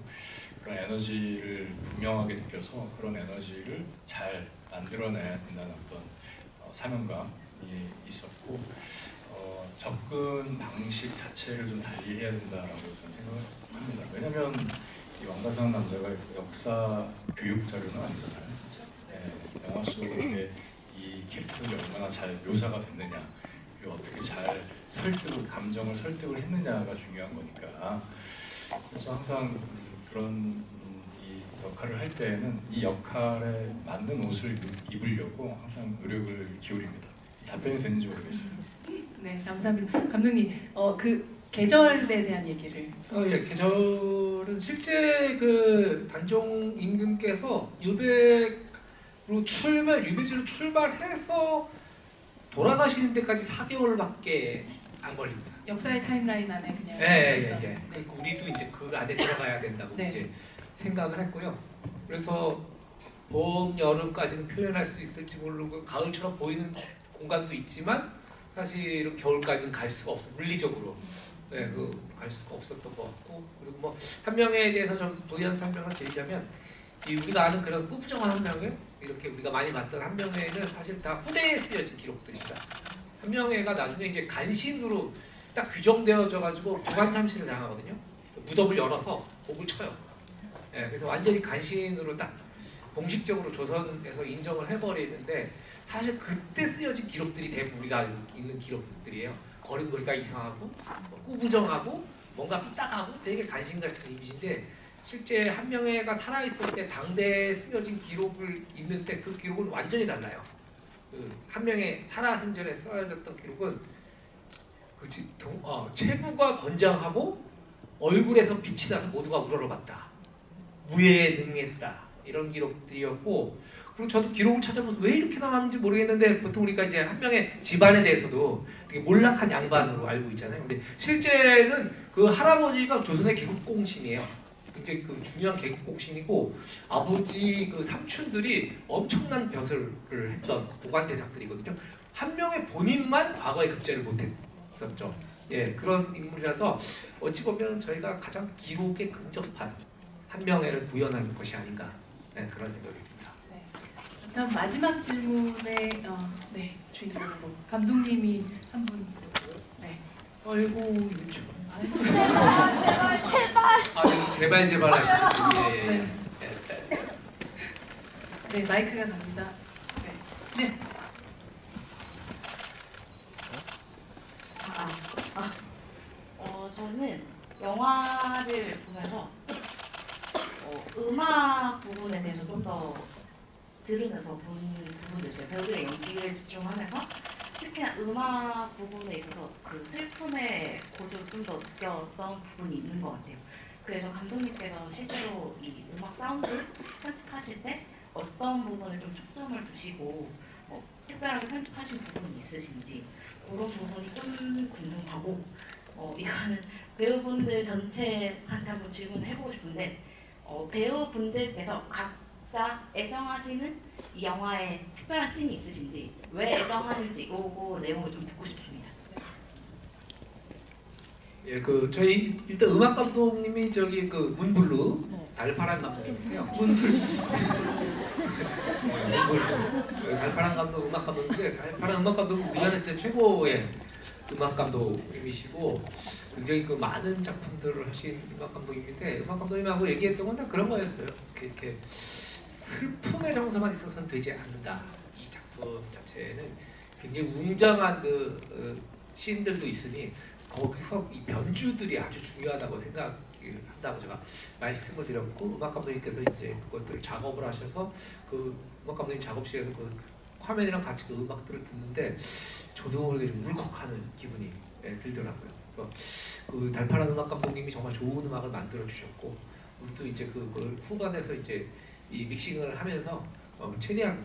그런 에너지를 분명하게 느껴서 그런 에너지를 잘 만들어내야 된다는 어떤 사명감이 있었고 접근 방식 자체를 좀 달리 해야 된다라고 저는 생각을 합니다. 왜냐하면 이 왕가사는 남자가 역사 교육 자료는 아니잖아요. 영화 속에 이 캐릭터들이 얼마나 잘 묘사가 됐느냐, 그리고 어떻게 잘 감정을 설득을 했느냐가 중요한 거니까. 그래서 항상 그런 이 역할을 할 때에는 이 역할에 맞는 옷을 입으려고 항상 노력을 기울입니다. 답변이 되는지 모르겠어요. 네, 감사합니다. 감독님, 그 계절에 대한 얘기를. 예, 계절은 실제 그 단종 임금께서 유배지로 출발해서 돌아가시는 데까지 4개월밖에 안 걸립니다. 역사의 타임라인 안에 그냥. 예. 그러니까 우리도 이제 그 안에 들어가야 된다고 네. 이제 생각을 했고요. 그래서 봄, 여름까지는 표현할 수 있을지 모르고 가을처럼 보이는 공간도 있지만 사실은 겨울까지는 갈 수가 없어 물리적으로. 네, 갈 수가 없었던 것 같고 그리고 뭐 한 명에 대해서 좀 부연 설명을 드리자면 우리가 아는 그런 꾸부정한 한 명에 이렇게 우리가 많이 봤던 한 명에는 사실 다 후대에 쓰여진 기록들입니다. 한 명에가 나중에 이제 간신으로 딱 규정되어져 가지고 부관 참시를 당하거든요. 무덤을 열어서 목을 쳐요. 네, 그래서 완전히 간신으로 딱 공식적으로 조선에서 인정을 해버리는데 사실 그때 쓰여진 기록들이 대부분 우리가 알고 있는 기록들이에요. 걸음걸이가 이상하고 꾸부정하고 뭔가 삐딱하고 되게 간신 같은 이미지인데 실제 한명회가 살아있을 때 당대에 쓰여진 기록을 있는데 그 기록은 완전히 달라요. 한명회 살아생전에 써여졌던 기록은 체구가 건장하고 얼굴에서 빛이 나서 모두가 우러러봤다. 무예에 능했다. 이런 기록들이었고 그리고 저도 기록을 찾아보면서 왜 이렇게 나왔는지 모르겠는데 보통 우리가 이제 한 명의 집안에 대해서도 되게 몰락한 양반으로 알고 있잖아요. 근데 실제는 그 할아버지가 조선의 개국공신이에요. 굉장히 그 중요한 개국공신이고 아버지 그 삼촌들이 엄청난 벼슬을 했던 고관대작들이거든요. 한 명의 본인만 과거에 급제를 못했었죠. 예, 그런 인물이라서 어찌 보면 저희가 가장 기록에 근접한 한 명회를 구현한 것이 아닌가 그런 생각입니다. 다음 마지막 질문의 주인공으로 감독님이 한 분. 네. 아이고 이거 제발 하시는 네, 마이크가 갑니다. 네. 저는 영화를 보면서 음악 부분에 대해서 좀 더 들으면서 본 부분도 있어요. 배우들의 연기를 집중하면서 특히나 음악 부분에 있어서 그 슬픔의 고조를 좀 더 느꼈던 부분이 있는 것 같아요. 그래서 감독님께서 실제로 이 음악 사운드 편집하실 때 어떤 부분을 좀 초점을 두시고 특별하게 편집하신 부분이 있으신지 그런 부분이 좀 궁금하고 이거는 배우분들 전체한테 한번 질문을 해보고 싶은데 배우분들께서 각자 애정하시는 이 영화에 특별한 씬이 있으신지 왜 애정하는지 그거 내용을 좀 듣고 싶습니다. 예, 저희 일단 음악 감독님이 저기 문블루 달파란 감독님이세요. 문블루 달파란 감독 음악 감독인데 달파란 음악 감독은 우리나라 진짜 최고의 음악 감독님이시고 굉장히 많은 작품들을 하신 음악 감독님인데 음악 감독님하고 얘기했던 건 다 그런 거였어요. 이렇게 슬픔의 정서만 있어서는 되지 않는다. 이 작품 자체는 굉장히 웅장한 시인들도 있으니 거기서 이 변주들이 아주 중요하다고 생각한다고 제가 말씀을 드렸고 음악 감독님께서 이제 그것들을 작업을 하셔서 음악 감독님 작업실에서 화면이랑 같이 그 음악들을 듣는데 저도 모르게 좀 울컥하는 기분이 들더라고요. 그래서 그 달파란 음악 감독님이 정말 좋은 음악을 만들어 주셨고 우리도 이제 그걸 후반에서 이제 이 믹싱을 하면서 최대한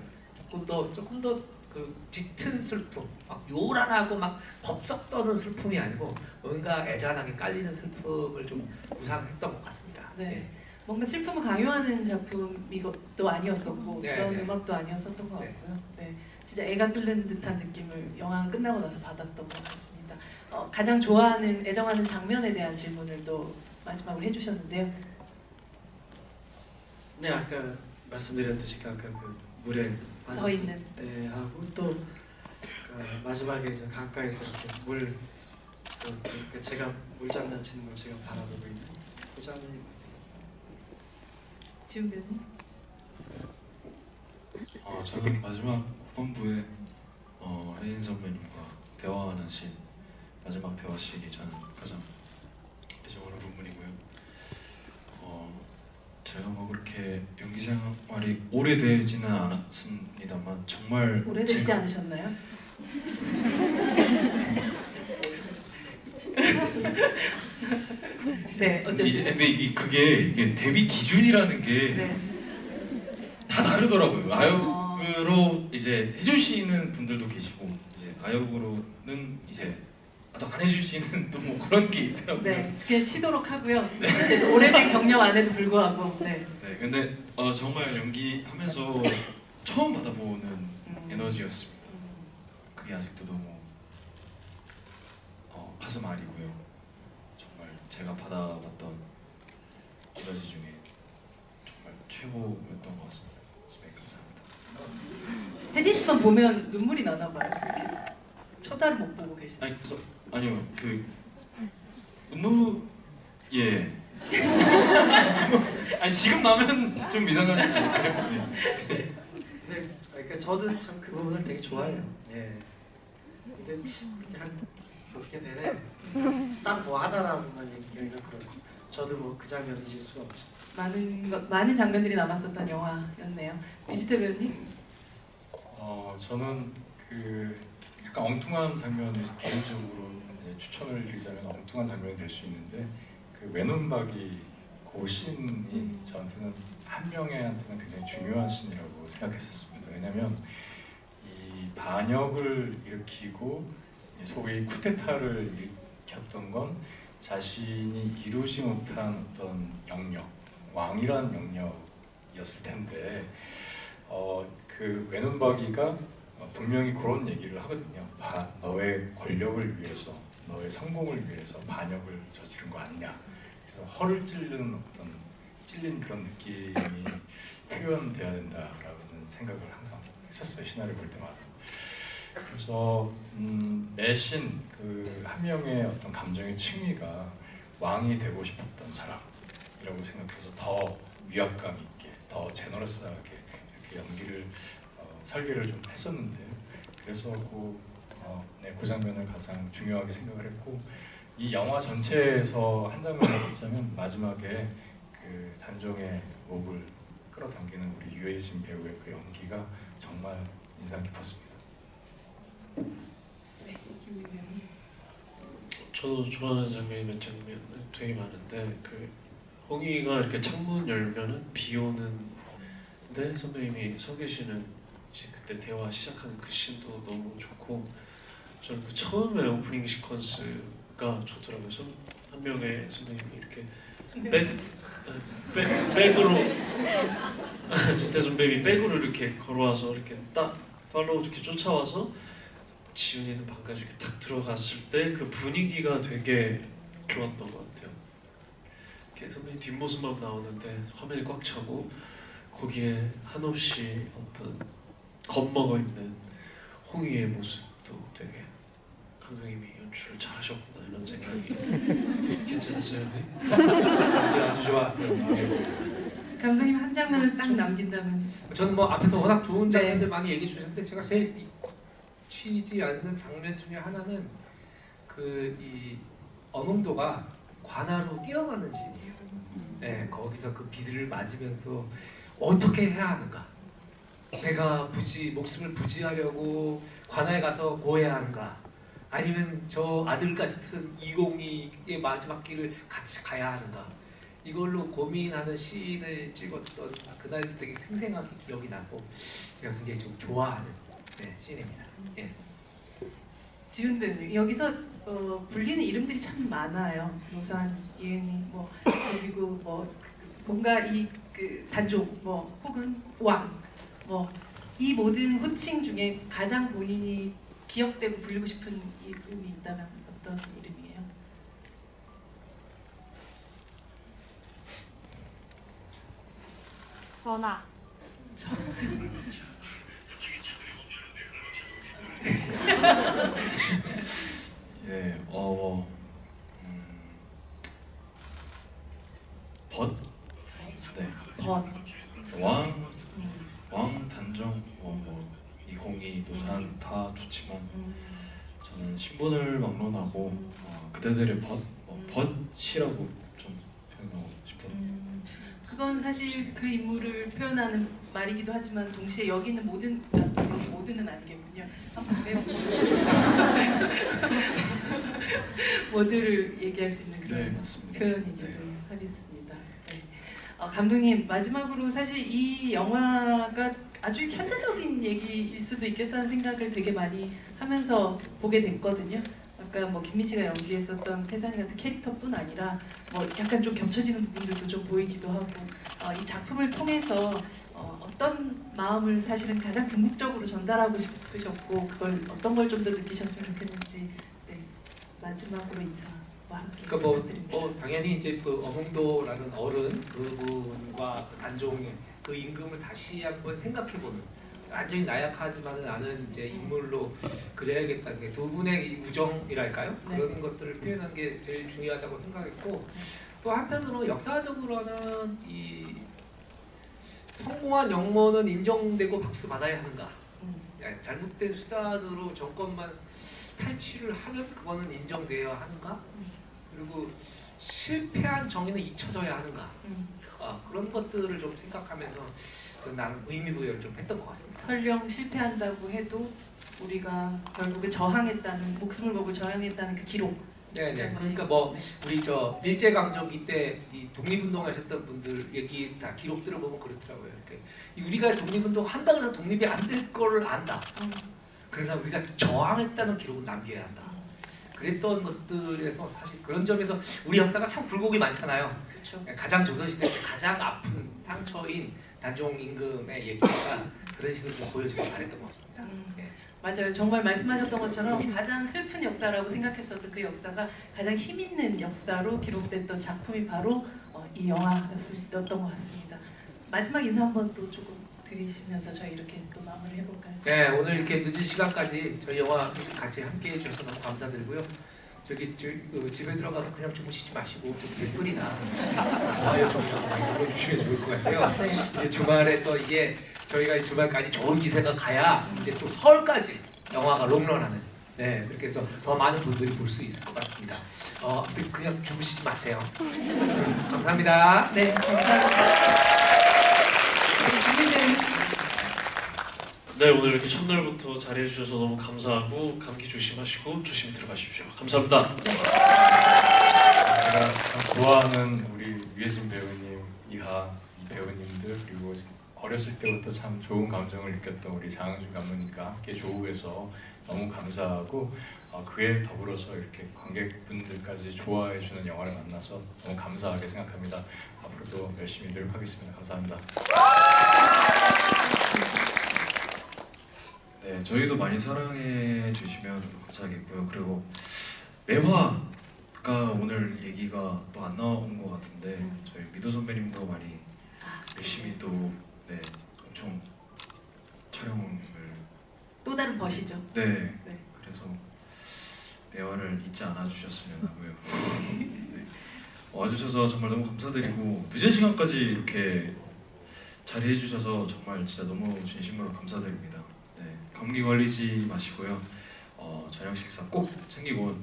조금 더 그 짙은 슬픔, 막 요란하고 막 법석 떠는 슬픔이 아니고 뭔가 애잔하게 깔리는 슬픔을 좀 구상했던 것 같습니다. 네. 뭔가 슬픔을 강요하는 작품이것도 아니었었고 네, 그런 네. 음악도 아니었었던 것 네. 같고요. 네, 진짜 애가 끓는 듯한 느낌을 영화 끝나고 나서 받았던 것 같습니다. 가장 좋아하는, 애정하는 장면에 대한 질문을 또 마지막으로 해주셨는데요. 네, 아까 말씀드렸듯이 아까 그 물에 서 빠졌을 있는. 때 하고 또 마지막에 이제 강가에서 이렇게 물 이렇게 제가 물 장난치는 걸 제가 바라보고 있는 그 장면이 지훈 배우님? 저는 마지막 후반부에 혜인 선배님과 대화하는 씬, 마지막 대화 씬이 저는 가장 애정하는 부분이고요. 제가 뭐 그렇게 연기 생활이 오래되지는 않았습니다만 정말 오래되지 않으셨나요? 네, 어쨌든. 근데 이게 데뷔 기준이라는 게 네. 다 다르더라고요. 아역으로 이제 해주시는 분들도 계시고 이제 아역으로는 이제 또 안 해주시는 또 뭐 그런 게 있더라고요. 네, 그냥 치도록 하고요. 어쨌든 오래된 경력 안에도 불구하고. 네. 네, 근데 정말 연기하면서 처음 받아보는 에너지였습니다. 그게 아직도 너무 가슴 아리고요. 정말 제가 받아봤던 에너지 중에 정말 최고였던 것 같습니다. 선배님 감사합니다. 혜진 씨만 보면 눈물이 나나 봐요. 이렇게 쳐다를 못 보고 계시죠. 아니요, 눈물 예. 아니 지금 나면 좀 이상하지 않아요? 네, 그러니까 저도 참 그 부분을 되게 좋아해요. 예. 근데 그렇게 그렇게 되네. 딱 뭐 하다라고만 얘기하니까 그렇고 저도 뭐 그 장면 잊을 수가 없죠. 많은 장면들이 남았었던 영화였네요. 유지태 배우님? 저는 그 약간 엉뚱한 장면이 개인적으로 이제 추천을 드리자면 엉뚱한 장면이 될 수 있는데 그 외눈박이 그 씬이 저한테는 한 명한테는 굉장히 중요한 씬이라고 생각했었습니다. 왜냐하면 이 반역을 일으키고 소위 쿠데타를 일으켰던 건 자신이 이루지 못한 어떤 영역, 왕이란 영역이었을 텐데 그 외눈박이가 분명히 그런 얘기를 하거든요. 너의 권력을 위해서, 너의 성공을 위해서 반역을 저지른 거 아니냐. 그래서 허를 찔린 그런 느낌이 표현돼야 된다라는 생각을 항상 했었어요. 시나리오 볼 때마다. 그래서 내신 그 한 명의 어떤 감정의 층위가 왕이 되고 싶었던 사람이라고 생각해서 더 위압감 있게, 더 제너러스하게 이렇게 연기를 설계를 좀 했었는데요. 그래서 그 장면을 가장 중요하게 생각을 했고 이 영화 전체에서 한 장면을 보자면 마지막에 그 단종의 목을 끌어당기는 우리 유해진 배우의 그 연기가 정말 인상 깊었습니다. 네, 김민 배우님. 저도 좋아하는 장면이 몇 장면 되게 많은데 그 홍이가 이렇게 창문 열면은 비 오는데 선배님이 서 계시는 그때 대화 시작하는 그 씬도 너무 좋고 저는 그 처음에 오프닝 시퀀스가 좋더라고요. 한 명의 선배님이 이렇게 백으로 진태 선배님이 백으로 이렇게 걸어와서 이렇게 딱 팔로우 이렇게 쫓아와서 지훈이는 방까지 이렇게 탁 들어갔을 때 그 분위기가 되게 좋았던 것 같아요. 이렇게 선배님 뒷모습만 나오는데 화면이 꽉 차고 거기에 한없이 어떤 겁먹어 있는 홍이의 모습도 되게 감독님이 연출을 잘하셨구나 이런 생각이 괜찮았어요? 아주 좋았어요. 감독님 한 장면을 딱 남긴다면 저는 뭐 앞에서 워낙 좋은 네. 장면들 많이 얘기해 주셨는데 제가 제일 치지 않는 장면 중에 하나는 이 어몽도가 관아로 뛰어가는 씬이에요. 네, 거기서 그 비를 맞으면서 어떻게 해야 하는가. 내가 목숨을 부지하려고 관아에 가서 고해야 하는가? 아니면 저 아들 같은 이공이의 마지막 길을 같이 가야 하는가? 이걸로 고민하는 시인을 찍었던 그날 되게 생생하게 기억이 나고 제가 굉장히 좀 좋아하는 시인입니다. 예. 지훈 배우님 여기서 불리는 이름들이 참 많아요. 노산, 이은희, 뭐 그리고 뭐 뭔가 이 그 단종, 뭐 혹은 왕, 뭐 이 모든 호칭 중에 가장 본인이 기억되고 불리고 싶은 이름이 있다면 어떤 이름이에요? 전화. 네, 벗? 네, 번. 왕, 단종, 이공이, 노산 다 좋지만 저는 신분을 막론하고 그대들의 벗이라고 좀 표현하고 싶어요. 그건 사실 그 인물을 표현하는 말이기도 하지만 동시에 여기 있는 모든은 아니겠군요. 한번 빼고 모두를 얘기할 수 있는 그런 네, 맞습니다. 표현이기도 네. 하겠습니다. 네. 감독님 마지막으로 사실 이 영화가 아주 현재적인 얘기일 수도 있겠다는 생각을 되게 많이 하면서 보게 됐거든요. 아까 뭐 김민 씨가 연기했었던 태산이 같은 캐릭터뿐 아니라 뭐 약간 좀 겹쳐지는 부분들도 좀 보이기도 하고 이 작품을 통해서 어떤 마음을 사실은 가장 궁극적으로 전달하고 싶으셨고 그걸 어떤 걸 좀 더 느끼셨으면 좋겠는지 마지막으로 인사와 함께 그러니까 부탁드립니다. 당연히 이제 그 어몽도라는 어른 그분과 그 단종의 그 임금을 다시 한번 생각해보는 완전히 나약하지만은 나는 이제 인물로 그래야겠다는 게 두 분의 이 우정이랄까요? 네. 그런 것들을 표현한 게 제일 중요하다고 생각했고 또 한편으로 역사적으로는 이 성공한 영모는 인정되고 박수 받아야 하는가? 잘못된 수단으로 정권만 탈취를 하면 그거는 인정되어야 하는가? 그리고 실패한 정의는 잊혀져야 하는가? 그런 것들을 좀 생각하면서 저는 나름 의미부여를 좀 했던 것 같습니다. 설령 실패한다고 해도 우리가 결국에 저항했다는 목숨을 걸고 저항했다는 그 기록. 네네. 그러니까 뭐 우리 저 일제강점기 때 이 독립운동하셨던 분들 얘기 다 기록들을 보면 그렇더라고요. 이렇게 우리가 독립운동 한다 그래서 독립이 안 될 거를 안다. 그러나 우리가 저항했다는 기록은 남겨야 한다. 그랬던 것들에서 사실 그런 점에서 우리 역사가 참 굴곡이 많잖아요. 그렇죠. 가장 조선시대 때 가장 아픈 상처인 단종 임금의 얘기가 그런 식으로 좀 보여주길 잘했던 것 같습니다. 예. 맞아요. 정말 말씀하셨던 것처럼 가장 슬픈 역사라고 생각했었던 그 역사가 가장 힘 있는 역사로 기록됐던 작품이 바로 이 영화였던 것 같습니다. 마지막 인사 한번 또 조금 드리시면서 저희 이렇게 또 마무리 해볼까요? 네, 오늘 이렇게 늦은 시간까지 저희 영화 같이 함께 해주셔서 너무 감사드리고요. 집에 들어가서 그냥 주무시지 마시고 좀 댓글이나 좋아요 좀 눌러주시면 좋을 것 같아요. 이제 주말에 또 이게 저희가 주말까지 좋은 기세가 가야 이제 또 설까지 영화가 롱런하는 그렇게 해서 더 많은 분들이 볼 수 있을 것 같습니다. 아무튼 그냥 주무시지 마세요. 감사합니다. 네, 감사합니다. 네, 오늘 이렇게 첫날부터 자리해주셔서 너무 감사하고 감기 조심하시고 조심히 들어가십시오. 감사합니다. 제가 참 좋아하는 우리 유해진 배우님, 이하 배우님들 그리고 어렸을 때부터 참 좋은 감정을 느꼈던 우리 장항준 감독님과 함께 조우해서 너무 감사하고 그에 더불어서 이렇게 관객분들까지 좋아해 주는 영화를 만나서 너무 감사하게 생각합니다. 앞으로도 열심히 노력하겠습니다. 감사합니다. 네, 저희도 많이 사랑해 주시면 감사하겠고요. 그리고 매화가 오늘 얘기가 또 안 나온 것 같은데 저희 미도 선배님도 많이 열심히 또 엄청 촬영을 또 다른 벗이죠. 네. 그래서 매화를 잊지 않아 주셨으면 하고요. 네. 와주셔서 정말 너무 감사드리고 늦은 시간까지 이렇게 자리해 주셔서 정말 진짜 너무 진심으로 감사드립니다. 네, 감기 걸리지 마시고요. 저녁 식사 꼭 챙기고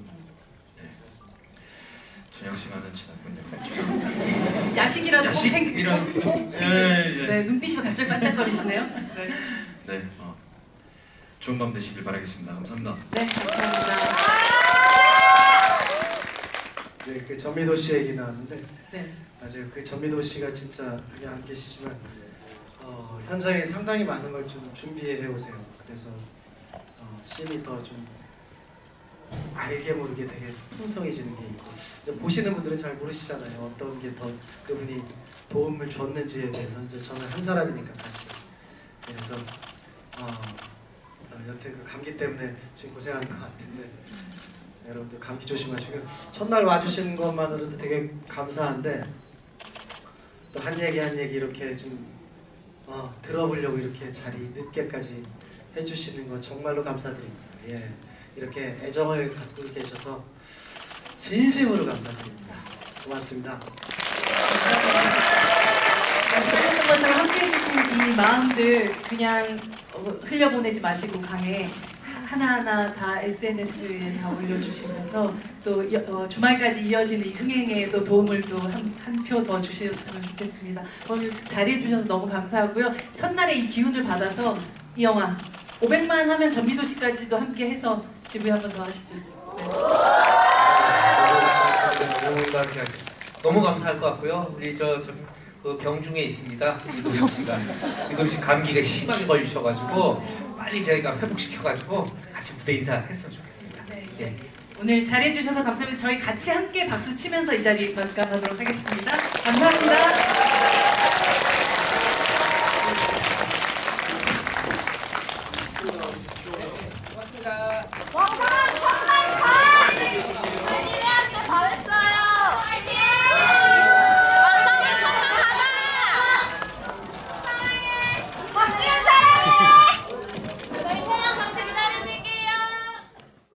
저녁 시간은 지났군요. 죄송합니다. 야식이라도 꼭 챙기. 야식이랑 네, 눈빛이 갑자기 반짝거리시네요. 네, 네, 좋은 밤 되시길 바라겠습니다. 감사합니다. 네, 감사합니다. 네, 그 전미도 씨 얘기 나왔는데 네. 맞아요. 그 전미도 씨가 진짜 여기 안 계시지만 현장에 상당히 많은 걸 좀 준비해 오세요. 그래서 씬이 더 좀 알게 모르게 되게 풍성해지는 게 있고 이제 보시는 분들은 잘 모르시잖아요. 어떤 게 더 그분이 도움을 줬는지에 대해서 이제 저는 한 사람이니까 같이 그래서 여튼 그 감기 때문에 지금 고생하는 것 같은데 여러분들 감기 조심하시고요. 첫날 와주신 것만으로도 되게 감사한데 또 한 얘기 한 얘기 이렇게 좀 들어보려고 이렇게 자리 늦게까지 해주시는 거 정말로 감사드립니다. 예, 이렇게 애정을 갖고 계셔서 진심으로 감사드립니다. 고맙습니다. 말씀하신 것처럼 함께 해주신 이 마음들 그냥 흘려보내지 마시고 강에 하나하나 다 SNS에 다 올려주시면서 또 주말까지 이어지는 이 흥행에도 도움을 또 한 표 더 주셨으면 좋겠습니다. 오늘 자리해 주셔서 너무 감사하고요. 첫날에 이 기운을 받아서 이 영화 500만 하면 전미도 씨까지도 함께 해서 지부에 한 번 더 하시죠. 네. 너무 감사할 것 같고요. 우리 그 병중에 있습니다. 이도영 씨가 이도영 씨 감기가 심하게 걸리셔가지고 빨리 저희가 회복시켜가지고 같이 무대 인사했으면 좋겠습니다. 네. 예. 오늘 자리해 주셔서 감사합니다. 저희 같이 함께 박수 치면서 이 자리 마감하도록 하겠습니다. 감사합니다. 고맙습니다.